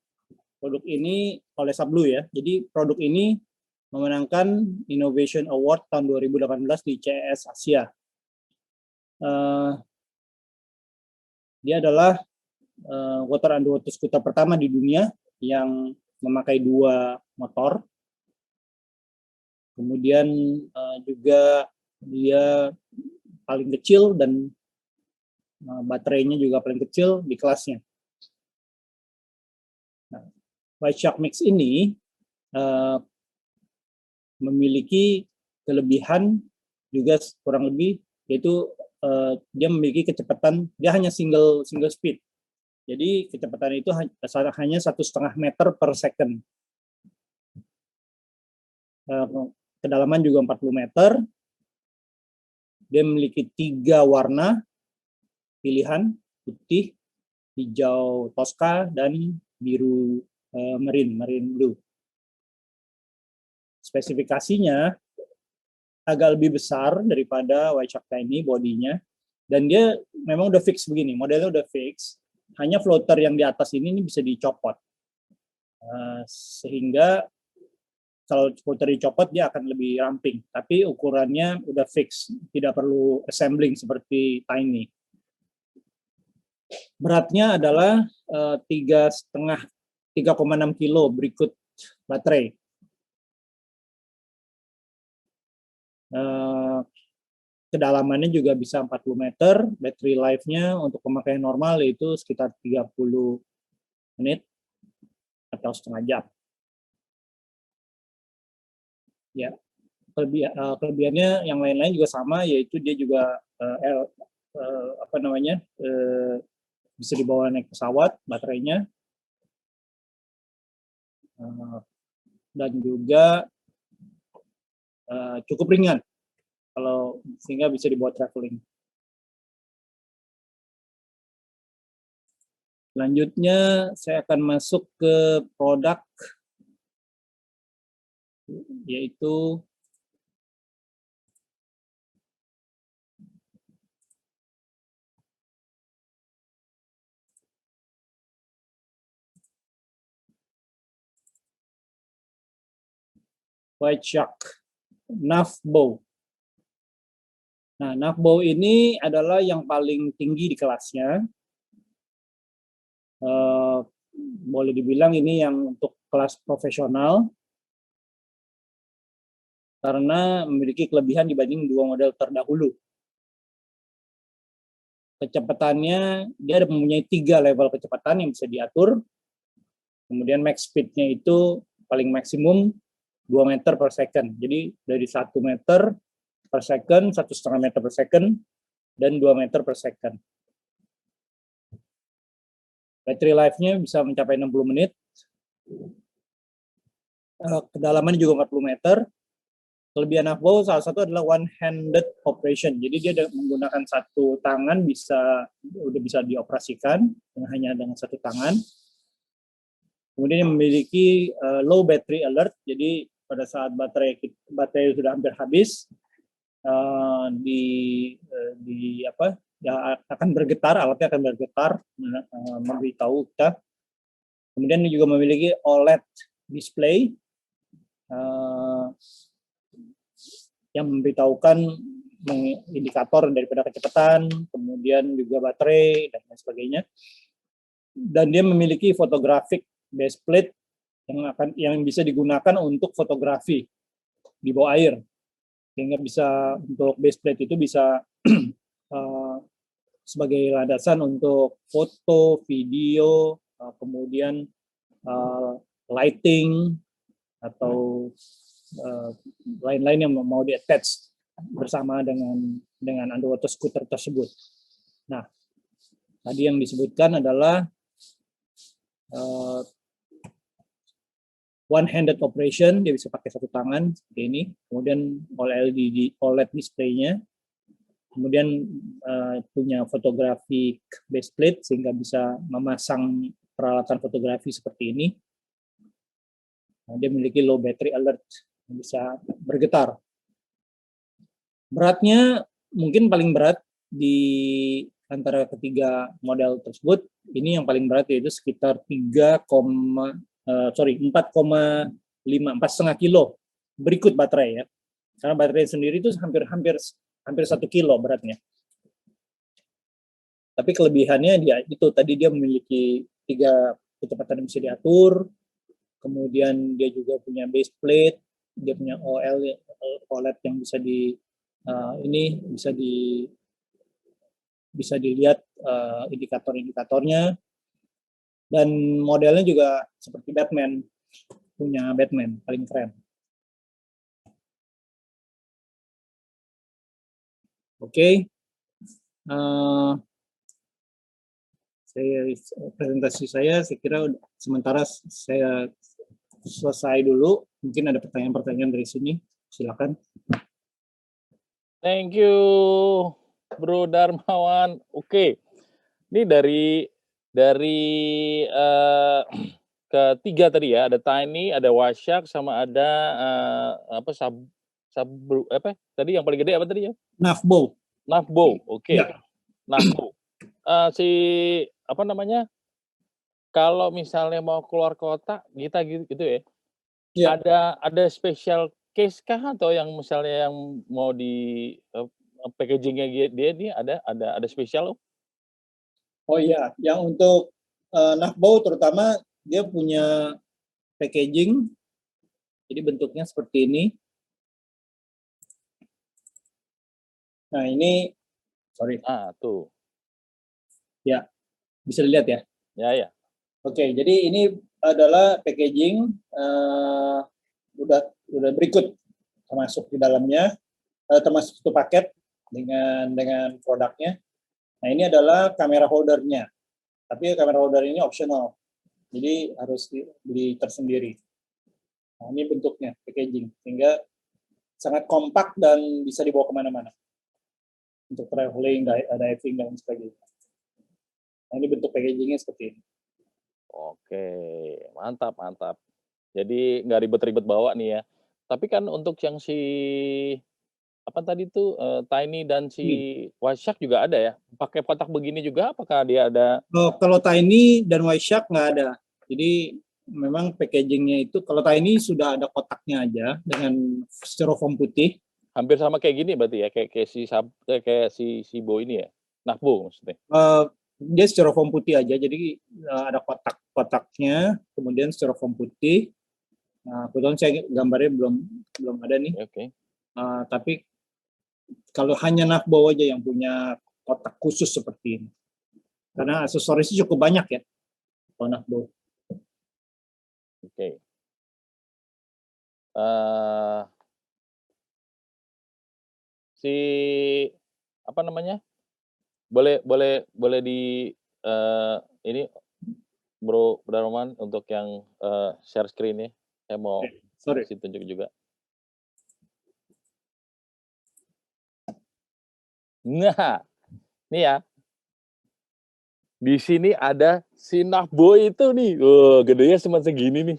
E: Produk ini oleh Subblue ya. Jadi produk ini memenangkan Innovation Award tahun 2018 di CES Asia. Dia adalah water underwater scooter pertama di dunia yang memakai 2 motor. Kemudian juga dia paling kecil dan baterainya juga paling kecil di kelasnya. Nah, Waichak Mix ini memiliki kelebihan juga kurang lebih, yaitu dia memiliki kecepatan, dia hanya single speed. Jadi kecepatan itu hanya 1,5 meter per second. Kedalaman juga 40 meter. Dia memiliki 3 warna pilihan, putih, hijau Tosca, dan biru marine blue. Spesifikasinya agak lebih besar daripada Waichakani bodinya, dan dia memang udah fix begini, modelnya udah fix, hanya floater yang di atas ini bisa dicopot, sehingga kalau floater dicopot dia akan lebih ramping, tapi ukurannya udah fix, tidak perlu assembling seperti Tiny. Beratnya adalah 3,6 kilo berikut baterai. Kedalamannya juga bisa 40 meter, battery life-nya untuk pemakaian normal itu sekitar 30 menit atau setengah jam. Ya, kelebihannya yang lain-lain juga sama, yaitu dia juga bisa dibawa naik pesawat, baterainya, dan juga cukup ringan kalau sehingga bisa dibuat traveling. Selanjutnya saya akan masuk ke produk, yaitu White Shark Navbow. Nah, Navbow ini adalah yang paling tinggi di kelasnya. Boleh dibilang ini yang untuk kelas profesional karena memiliki kelebihan dibanding dua model terdahulu. Kecepatannya, dia ada mempunyai 3 level kecepatan yang bisa diatur. Kemudian max speed-nya itu paling maksimum 2 meter per second. Jadi dari 1 meter per second, 1,5 meter per second, dan 2 meter per second. Battery life-nya bisa mencapai 60 menit. Kedalamannya juga 40 meter. Kelebihan Navbow salah satu adalah one-handed operation. Jadi dia menggunakan satu tangan udah bisa dioperasikan hanya dengan satu tangan. Kemudian memiliki low battery alert. Jadi pada saat baterai sudah hampir habis, akan bergetar, alatnya akan bergetar, memberitahu kita. Kemudian juga memiliki OLED display yang memberitahukan indikator daripada kecepatan, kemudian juga baterai dan lain sebagainya. Dan dia memiliki photographic base plate yang bisa digunakan untuk fotografi di bawah air, sehingga bisa untuk base plate itu bisa sebagai landasan untuk foto, video, kemudian lighting atau lain-lain yang mau di-attach bersama dengan underwater scooter tersebut. Nah, tadi yang disebutkan adalah one-handed operation, dia bisa pakai satu tangan seperti ini. Kemudian OLED display-nya. Kemudian punya photographic base plate sehingga bisa memasang peralatan fotografi seperti ini. Nah, dia memiliki low battery alert yang bisa bergetar. Beratnya mungkin paling berat di antara ketiga model tersebut. Ini yang paling berat yaitu sekitar 4,5 kilo berikut baterai ya. Karena baterai sendiri itu hampir 1 kilo beratnya. Tapi kelebihannya dia memiliki 3 kecepatan yang bisa diatur. Kemudian dia juga punya base plate, dia punya OLED yang bisa dilihat indikator-indikatornya, dan modelnya juga seperti Batman, punya Batman paling keren. Oke. Presentasi saya kira sementara saya selesai dulu. Mungkin ada pertanyaan-pertanyaan dari sini, silakan.
A: Thank you, Bro Darmawan. Oke, ini dari ketiga tadi ya, ada Tiny, ada White Shark, sama ada tadi yang paling gede apa tadi ya?
E: Navbow.
A: Oke.
E: Ya.
A: Navbow. Kalau misalnya mau keluar kota kita gitu ya.
E: Ya.
A: Ada special case kah, atau yang misalnya yang mau di packaging-nya dia ini ada spesial?
E: Oh iya, yang untuk Navbow terutama dia punya packaging, jadi bentuknya seperti ini. Nah ini,
A: tuh.
E: Ya, bisa dilihat ya.
A: Ya.
E: Oke, jadi ini adalah packaging udah berikut termasuk di dalamnya, termasuk satu paket dengan produknya. Nah ini adalah kamera holdernya, tapi kamera holder ini optional, jadi harus dibeli tersendiri. Nah ini bentuknya packaging, sehingga sangat kompak dan bisa dibawa kemana-mana untuk traveling, diving dan sebagainya. Nah, ini bentuk packagingnya seperti ini.
A: Oke, mantap mantap. Jadi nggak ribet-ribet bawa nih ya. Tapi kan untuk yang si apa tadi tuh, Tiny dan si
E: Ini.
A: White Shark juga ada ya? Pakai kotak begini juga apakah dia ada
E: Kalau Tiny dan White Shark nggak ada. Jadi memang packagingnya itu kalau Tiny sudah ada kotaknya aja dengan styrofoam putih.
A: hampir sama kayak gini berarti ya? Kayak si Sibo ini ya? Nahbo maksudnya?
E: Dia styrofoam putih aja, jadi ada kotaknya, kemudian styrofoam putih. Nah, kebetulan saya gambarnya belum ada nih.
A: Oke.
E: Tapi kalau hanya Nahbo aja yang punya kotak khusus seperti ini. Karena aksesorisnya cukup banyak ya, kalau Nahbo.
A: Oke. Si apa namanya? Boleh di ini Bro Darman untuk yang share screen-nya. Saya mau
E: Sorry.
A: kasih tunjuk juga. Nah, nih ya. Di sini ada si Nahbo itu nih. Gedenya cuma segini nih.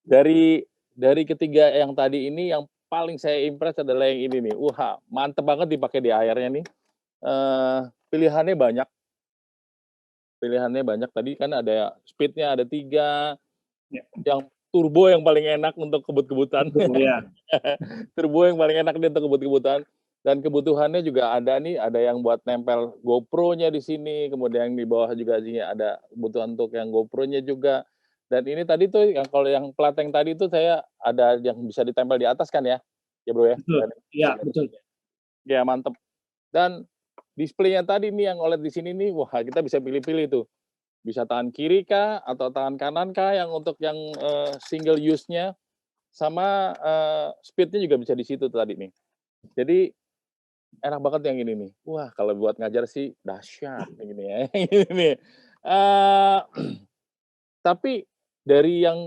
A: Dari ketiga yang tadi ini yang paling saya impress adalah yang ini nih. Wah, mantep banget dipakai di airnya nih. Pilihannya banyak. Tadi kan ada speed-nya ada 3.
E: Ya.
A: Yang turbo yang paling enak untuk kebut-kebutan.
E: Ya.
A: Turbo yang paling enak dia untuk kebut-kebutan. Dan kebutuhannya juga ada nih, ada yang buat nempel GoPro-nya di sini, kemudian di bawah juga ada kebutuhan untuk yang GoPro-nya juga. Dan ini tadi tuh yang kalau yang plateng tadi tuh saya ada yang bisa ditempel di atas kan ya? Ya Bro ya?
E: Betul. Iya, betul.
A: Ya mantep. Dan display-nya tadi nih yang OLED di sini nih, wah kita bisa pilih-pilih tuh. Bisa tangan kiri kah atau tangan kanan kah yang untuk yang single use-nya, sama speed-nya juga bisa di situ tadi nih. Jadi enak banget yang ini nih. Wah kalau buat ngajar sih dahsyat yang ini ya. Ini nih. Tapi dari yang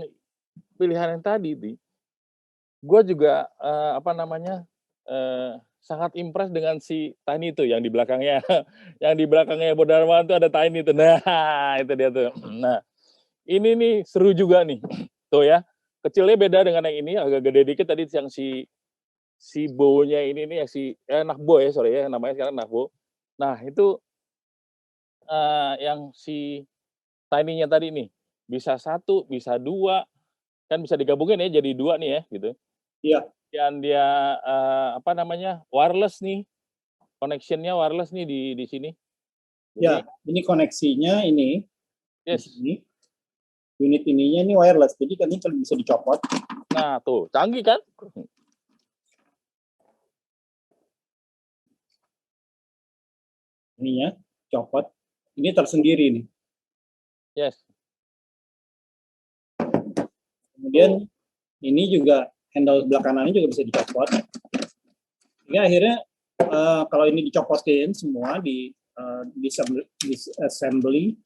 A: pilihan yang tadi nih, gue juga sangat impress dengan si Tiny itu yang di belakangnya, yang di belakangnya Bodarman tuh ada Tiny itu. Nah, itu dia tuh. Nah, ini nih seru juga nih. Tuh ya, kecilnya beda dengan yang ini, agak gede dikit tadi yang si Bow-nya ini nih, Nahbo ya, sorry ya, namanya sekarang Nahbo. Nah, itu yang si Tiny-nya tadi nih, bisa 1, bisa 2, kan bisa digabungin ya jadi 2 nih ya, gitu.
E: Iya.
A: Dan dia wireless nih, connection-nya wireless nih di sini.
E: Ya, ini koneksinya ini.
A: Yes.
E: Di sini. Unit ininya ini wireless, jadi kan ini kalau bisa dicopot.
A: Nah tuh, canggih kan?
E: Ini ya, copot. Ini tersendiri nih.
A: Yes.
E: Kemudian ini juga handle sebelah kanannya juga bisa dicopot. Ini akhirnya kalau ini dicopotin semua di assembly,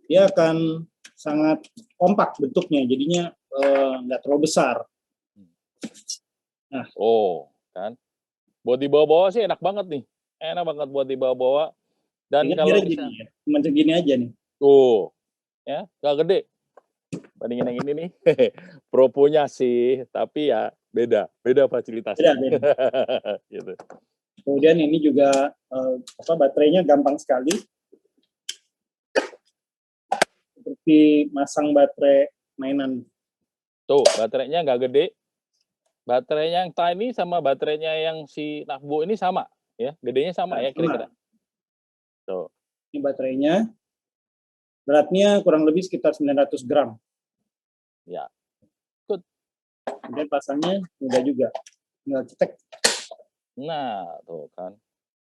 E: dia akan sangat kompak bentuknya, jadinya nggak terlalu besar. Nah,
A: kan, buat dibawa-bawa sih enak banget nih, enak banget buat dibawa-bawa. Dan
E: ini
A: kalau
E: bisa, ya, cuma segini aja nih.
A: Tuh, ya nggak gede. Bandingin yang ini nih, Proponya sih, tapi ya beda fasilitasnya.
E: Beda.
A: Gitu.
E: Kemudian ini juga baterainya gampang sekali. Seperti masang baterai mainan.
A: Tuh, baterainya nggak gede. Baterainya yang Tiny sama baterainya yang si Nahbo ini sama, ya, gedenya sama ya kira-kira. Tuh.
E: Ini baterainya, beratnya kurang lebih sekitar 900 gram.
A: Ya. Good.
E: Kemudian pasangnya mudah juga, tinggal cetek.
A: Nah, tuh kan,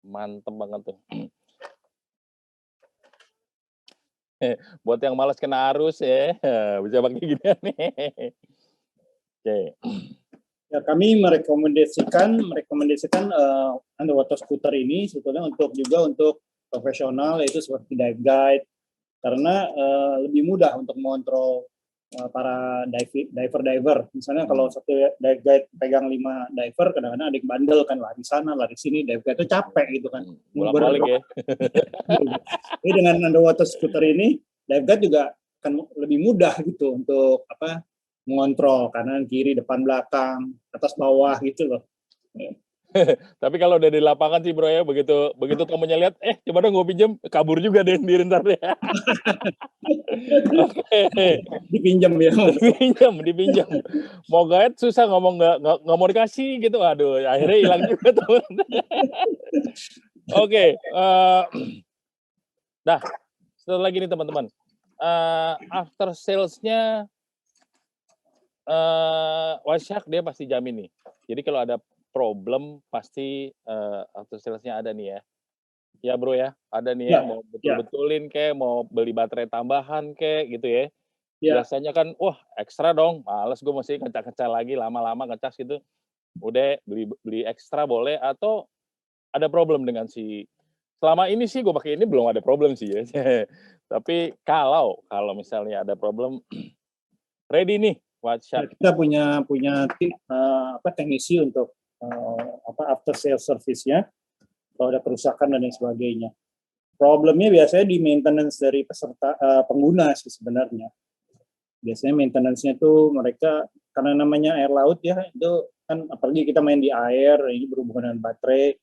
A: mantep banget tuh. Buat yang malas kena arus ya, bisa pakai gini nih. Oke.
E: Ya, kami merekomendasikan underwater scooter ini sebetulnya untuk profesional, yaitu seperti dive guide, karena lebih mudah untuk mengontrol para diver. Misalnya kalau satu dive guide pegang 5 diver, kadang-kadang ada yang bandel kan, lari sana, lari sini, dive guide itu capek gitu kan.
A: Bolak-balik ya.
E: Jadi dengan underwater scooter ini, dive guide juga akan lebih mudah gitu untuk mengontrol kanan, kiri, depan, belakang, atas, bawah gitu loh.
A: Tapi kalau udah di lapangan sih bro ya, begitu kamunya lihat, coba dong gue pinjam, kabur juga deh di rentar deh. Oke.
E: Dipinjam ya.
A: Dipinjam. Mau guide susah ngomong nggak mau dikasih gitu, aduh akhirnya hilang juga tuh. Oke, dah setelah lagi nih teman-teman, after sales-nya White Shark dia pasti jamin nih. Jadi kalau ada problem pasti after sales-nya ada nih ya. Ya bro ya, ada nih ya, mau betul-betulin kayak, mau beli baterai tambahan kayak gitu ya. Biasanya kan, wah ekstra dong, males gue mesti ngecas-ngecas lagi, lama-lama ngecas gitu. Udah beli ekstra boleh, atau ada problem dengan selama ini sih gue pakai ini belum ada problem sih ya. Tapi kalau misalnya ada problem, ready nih White Shark.
E: Kita punya teknisi untuk after sales service-nya, kalau ada kerusakan dan lain sebagainya. Problemnya biasanya di maintenance dari pengguna sih sebenarnya. Biasanya maintenance-nya tuh mereka, karena namanya air laut ya, itu kan apalagi kita main di air, ini berhubungan dengan baterai,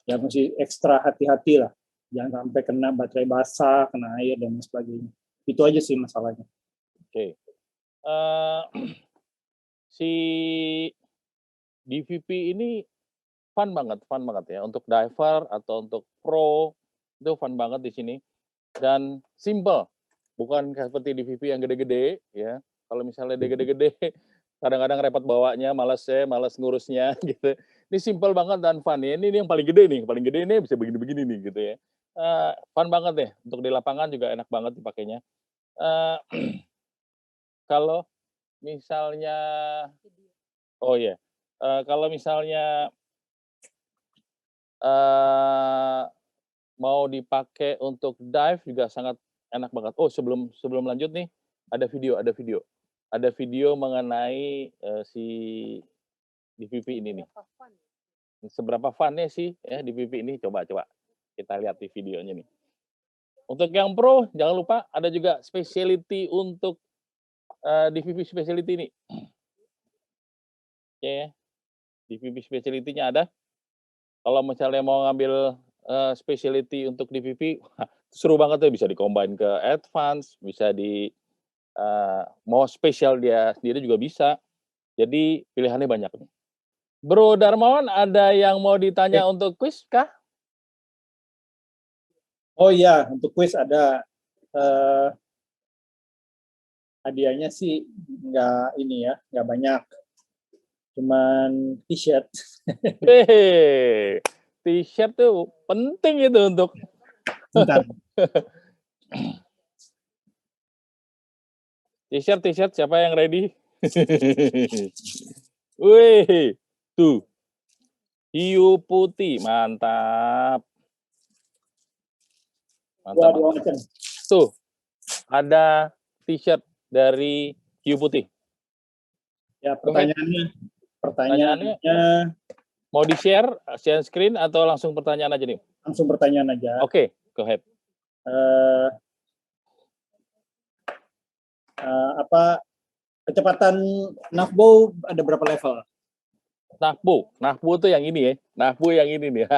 E: ya mesti ekstra hati-hati lah. Jangan sampai kena baterai basah, kena air dan lain sebagainya. Itu aja sih masalahnya.
A: Oke. Si DVP ini fun banget ya, untuk diver atau untuk pro itu fun banget di sini, dan simple, bukan seperti DVP yang gede-gede ya. Kalau misalnya dia gede-gede kadang-kadang repot bawanya, males ngurusnya gitu. Ini simple banget dan fun ya. Ini yang paling gede ini bisa begini-begini nih gitu ya. Fun banget ya, untuk di lapangan juga enak banget dipakainya. Kalau misalnya kalau misalnya mau dipakai untuk dive juga sangat enak banget. Oh, sebelum lanjut nih, ada video mengenai si DVP ini nih. Seberapa fun-nya sih ya DVP ini, coba kita lihat di videonya nih. Untuk yang pro, jangan lupa ada juga specialty untuk DVP specialty ini. Oke, DVP specialty-nya ada. Kalau misalnya mau ngambil specialty untuk DVP, seru banget tuh, bisa di-combine ke advance, bisa mau spesial dia sendiri juga bisa. Jadi pilihannya banyak nih. Bro Darmawan, ada yang mau ditanya untuk quiz kah?
E: Oh iya, untuk quiz ada. Hadiahnya sih nggak banyak. Cuman t-shirt.
A: T-shirt tuh penting itu untuk.
E: Bentar.
A: T-shirt siapa yang ready? Wih, tuh. Hiu putih, mantap. Tuh, ada t-shirt dari hiu putih.
E: Ya, pertanyaannya
A: mau di-share screen atau langsung pertanyaan aja nih?
E: Langsung pertanyaan aja.
A: Oke, go ahead.
E: Kecepatan navbo ada berapa level?
A: Navbo tuh yang ini ya. Navbo yang ini nih.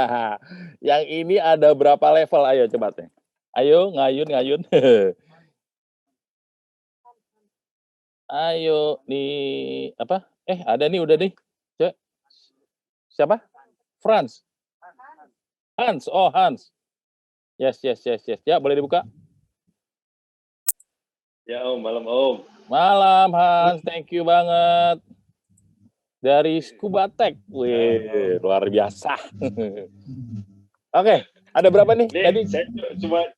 A: Yang ini ada berapa level? Ayo coba teh. Ayo ngayun. Ayo nih apa? Ada nih, udah nih. Siapa? Hans. Oh, Hans. Yes. Ya, boleh dibuka.
F: Ya Om, malam Om.
A: Malam Hans, thank you banget. Dari Scuba Tech. Wih, luar biasa. Oke, ada berapa nih?
F: Jadi saya cuma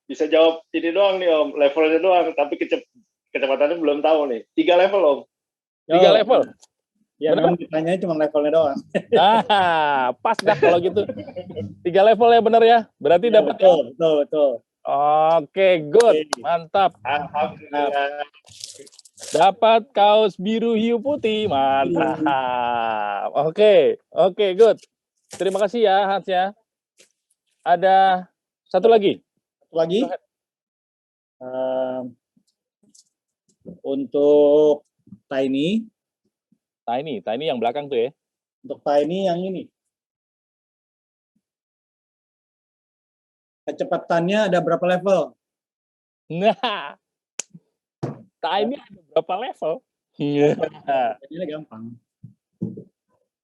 F: bisa jawab ini doang nih Om, levelnya doang, tapi kecepatannya belum tahu nih. 3 level Om.
A: 3 level?
E: Ya, memang ditanya cuma levelnya doang.
A: Pas dah kalau gitu. 3 level ya, bener ya? Berarti
E: Ya,
A: dapat.
E: Betul.
A: Oke, good. Mantap.
F: Alhamdulillah.
A: Dapat kaos biru hiu putih, mantap. Oke, good. Terima kasih ya Hans ya. Ada satu lagi.
E: Lagi
A: Go ahead.
E: untuk Tiny,
A: Tiny yang belakang tuh ya.
E: untuk Tiny yang ini. Kecepatannya ada berapa level?
A: Nah, Tiny ada berapa level?
E: Ini gampang.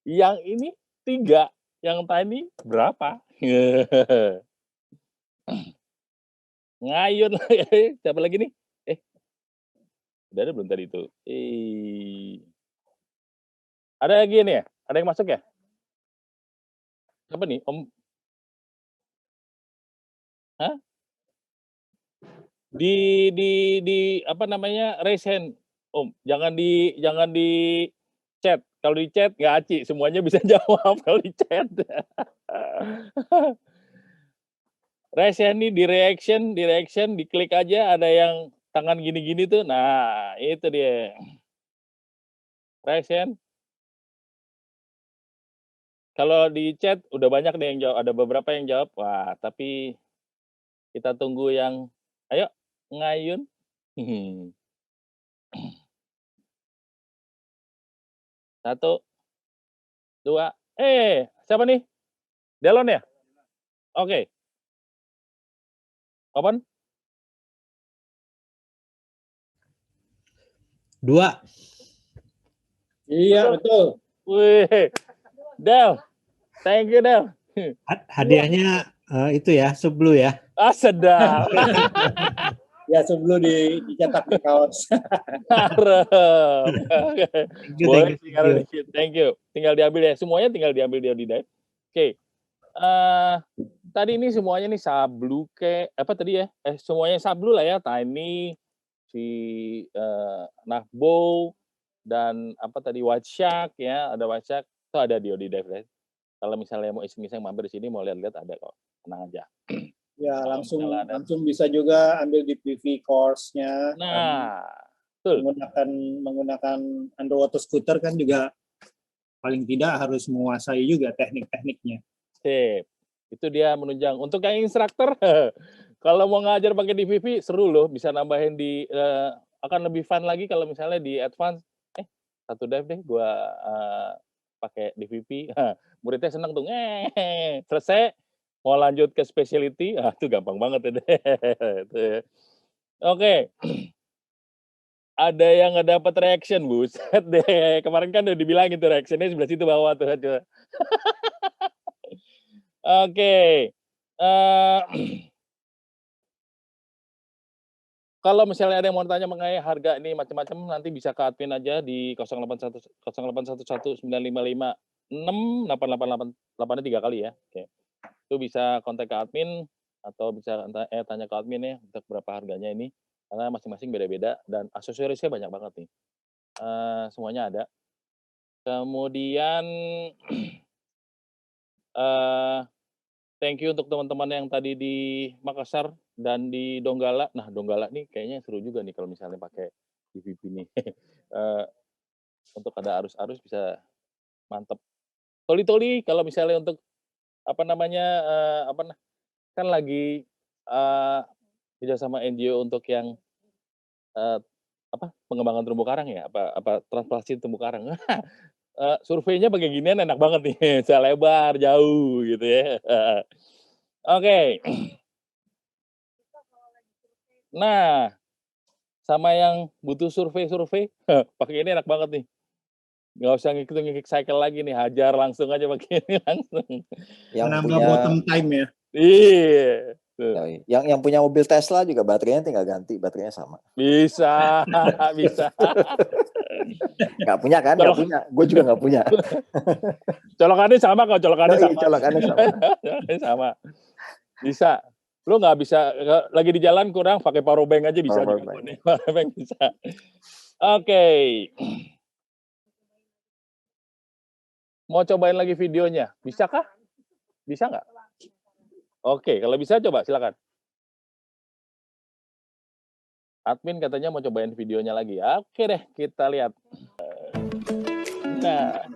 A: Yang ini 3, yang Tiny berapa? Ngayun. Siapa lagi nih? Udah ada belum tadi itu? Ada lagi nih ya? Ada yang masuk ya? Apa nih? Om? Hah? Di apa namanya? Raise hand. Om, jangan di chat. Kalau di chat nggak aci, semuanya bisa jawab kalau di chat. Raise hand nih di reaction, diklik aja ada yang tangan gini-gini tuh. Nah, itu dia. Raise hand. Kalau di chat udah banyak nih yang jawab, ada beberapa yang jawab. Wah, tapi kita tunggu yang ayo ngayun. 1, 2, siapa nih? Delon ya? Oke. Open.
G: 2.
E: Iya, betul.
A: Wih. Del. Thank you, Del.
G: Hadiahnya itu ya, Sublu ya.
A: Ah, sedap.
E: Ya, sebelum dicetak di kaos.
A: Harap.
G: Thank you,
A: Boleh
G: thank you,
A: tinggal
G: thank you.
A: thank you. Tinggal diambil ya. Semuanya tinggal diambil di Audidive. Oke. Tadi ini semuanya nih Sablu apa tadi ya? Semuanya Sablu lah ya. Tiny, si Nahbo, dan apa tadi White Shark ya. Ada White Shark itu ada di Audidive ya. Kalau misalnya mau iseng-iseng mampir di sini mau lihat-lihat ada kok. Tenang aja.
E: Ya,
A: Kalau
E: langsung
A: misalnya ada.
E: langsung bisa juga ambil di PV course-nya.
A: Nah, betul.
E: Menggunakan underwater scooter kan juga paling tidak harus menguasai juga teknik-tekniknya.
A: Sip. Itu dia menunjang. Untuk yang instruktur, kalau mau ngajar pakai DVP seru loh, bisa nambahin di akan lebih fun lagi kalau misalnya di advance. Satu dive deh gua pakai DVP. Muridnya seneng tuh. Selesai mau lanjut ke specialty, itu gampang banget itu. Oke. Ada yang nggak dapat reaction, buset deh. Kemarin kan udah dibilangin tuh reactionnya sebelah situ bawah tuh. Oke. Kalau misalnya ada yang mau tanya mengenai harga ini macam-macam, nanti bisa ke admin aja di 081195568888 nya 3 kali ya. Oke. Itu bisa kontak ke admin atau bisa tanya ke admin ya untuk berapa harganya ini, karena masing-masing beda-beda dan aksesorisnya banyak banget nih. Semuanya ada. Kemudian thank you untuk teman-teman yang tadi di Makassar dan di Donggala. Nah, Donggala nih kayaknya seru juga nih kalau misalnya pakai DVP nih. Untuk ada arus-arus bisa mantep. Toli-toli kalau misalnya untuk apa namanya, kan lagi kerja sama NGO untuk yang pengembangan terumbu karang ya, transplantasi terumbu karang. Surveinya pakai ginian enak banget nih, bisa lebar, jauh gitu ya. Oke. Nah, sama yang butuh survei, pakai ini enak banget nih. Nggak usah ngikut cycle lagi nih, hajar langsung aja pakai ini langsung.
B: Yang
E: Menambah
B: punya
E: bottom time ya.
A: Iya. Tuh.
B: yang punya mobil Tesla juga baterainya tinggal ganti, baterainya sama.
A: Bisa, bisa.
B: Nggak punya kan? Nggak punya. Gue juga nggak punya.
A: Colokannya sama kok, colokannya sama.
B: Colokannya sama.
A: Sama. Bisa. Lu nggak bisa lagi di jalan kurang pakai power bank aja bisa
B: Power
A: juga.
B: bank.
A: Power bank bisa. Oke. Mau cobain lagi videonya, bisakah? Bisa nggak? Oke, kalau bisa coba silakan. admin katanya mau cobain videonya lagi. Oke deh, kita lihat. Nah,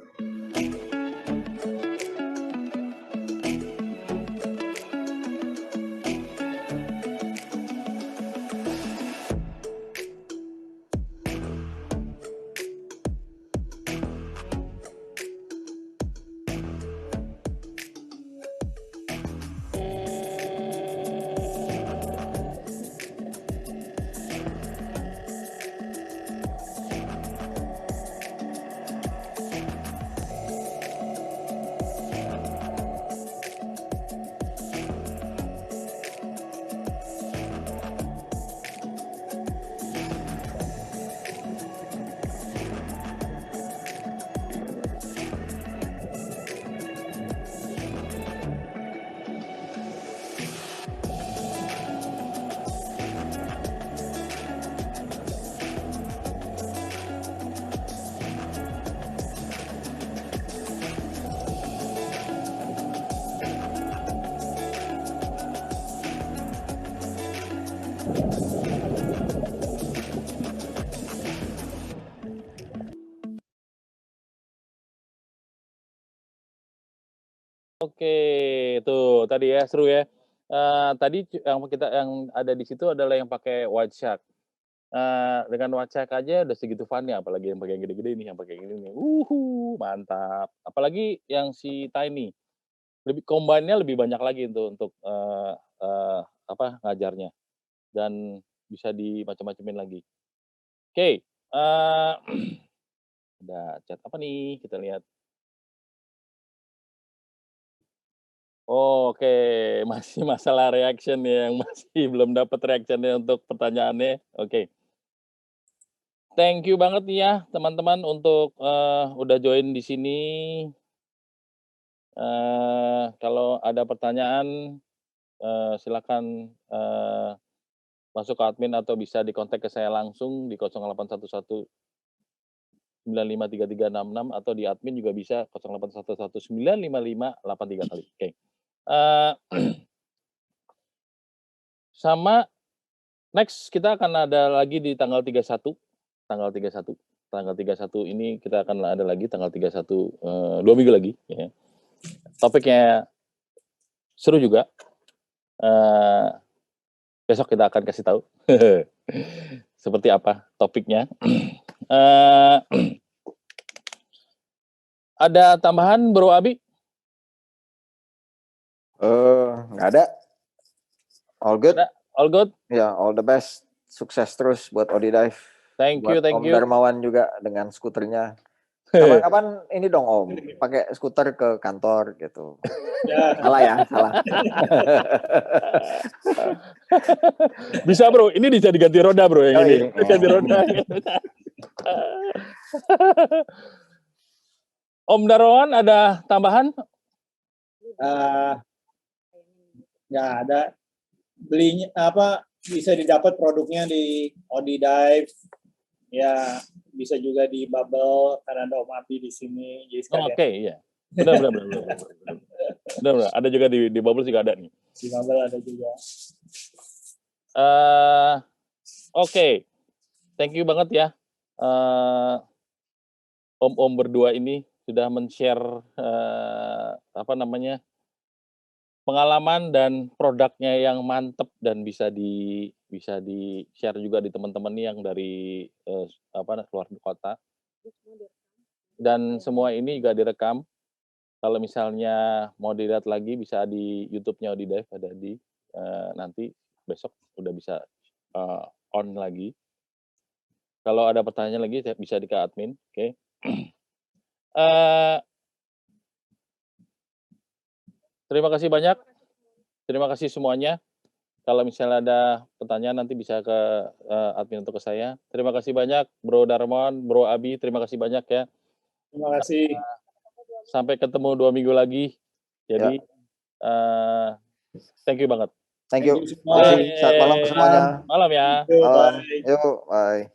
A: oke, tuh tadi ya seru ya. Tadi yang ada di situ adalah yang pakai White Shark. Dengan White Shark aja udah segitu fun-nya, apalagi yang pakai yang gede-gede nih, yang pakai gini nih. Mantap. Apalagi yang si Tiny. Combine-nya lebih banyak lagi untuk ngajarnya dan bisa dimacam-macamin lagi. Oke, ada chat apa nih? Kita lihat. Oke, masih masalah reaction ya, yang masih belum dapat reaction-nya untuk pertanyaannya. Oke. Thank you banget nih ya teman-teman untuk udah join di sini. Kalau ada pertanyaan silakan masuk ke admin atau bisa dikontak ke saya langsung di 0811 953366 atau di admin juga bisa 0811 955 83 kali. Oke. Sama next kita akan ada lagi di tanggal 31. Tanggal 31 ini kita akan ada lagi tanggal 31 2 minggu lagi ya. Topiknya seru juga. Besok kita akan kasih tahu seperti apa topiknya. Ada tambahan Bro Abi?
B: Nggak ada. All good.
A: All good?
B: Ya, all the best. Sukses terus buat Odi Dive.
A: Thank
B: buat
A: you.
B: Om Darmawan juga dengan skuternya. Kapan-kapan ini dong Om, pakai skuter ke kantor gitu.
E: Ya.
B: Salah ya, salah.
A: Bisa Bro, ini bisa diganti roda Bro yang ini. Ganti roda. Om Darmawan ada tambahan?
E: Nggak ada. Belinya bisa didapat produknya di Odi Dive, ya bisa juga di Bubble karena ada Om Abi di sini.
A: Oke, iya. Benar. Ada juga di Bubble juga ada nih.
E: Di Bubble ada juga.
A: Oke. Thank you banget ya. Om-om berdua ini sudah men-share pengalaman dan produknya yang mantep dan bisa di-share juga di teman-teman yang dari luar kota. Dan semua ini juga direkam. Kalau misalnya mau dilihat lagi bisa di YouTube-nya Odi Dive, ada di nanti besok udah bisa on lagi. Kalau ada pertanyaan lagi bisa di ke admin, oke. Terima kasih banyak. Terima kasih semuanya. Kalau misalnya ada pertanyaan nanti bisa ke admin atau ke saya. Terima kasih banyak Bro Darmawan, Bro Abi, terima kasih banyak ya.
E: Terima kasih.
A: Sampai ketemu 2 minggu lagi. Jadi thank you banget.
B: Thank you.
E: Thank you semua.
B: Selamat malam semuanya.
A: Malam ya.
B: Malam. Yuk, bye.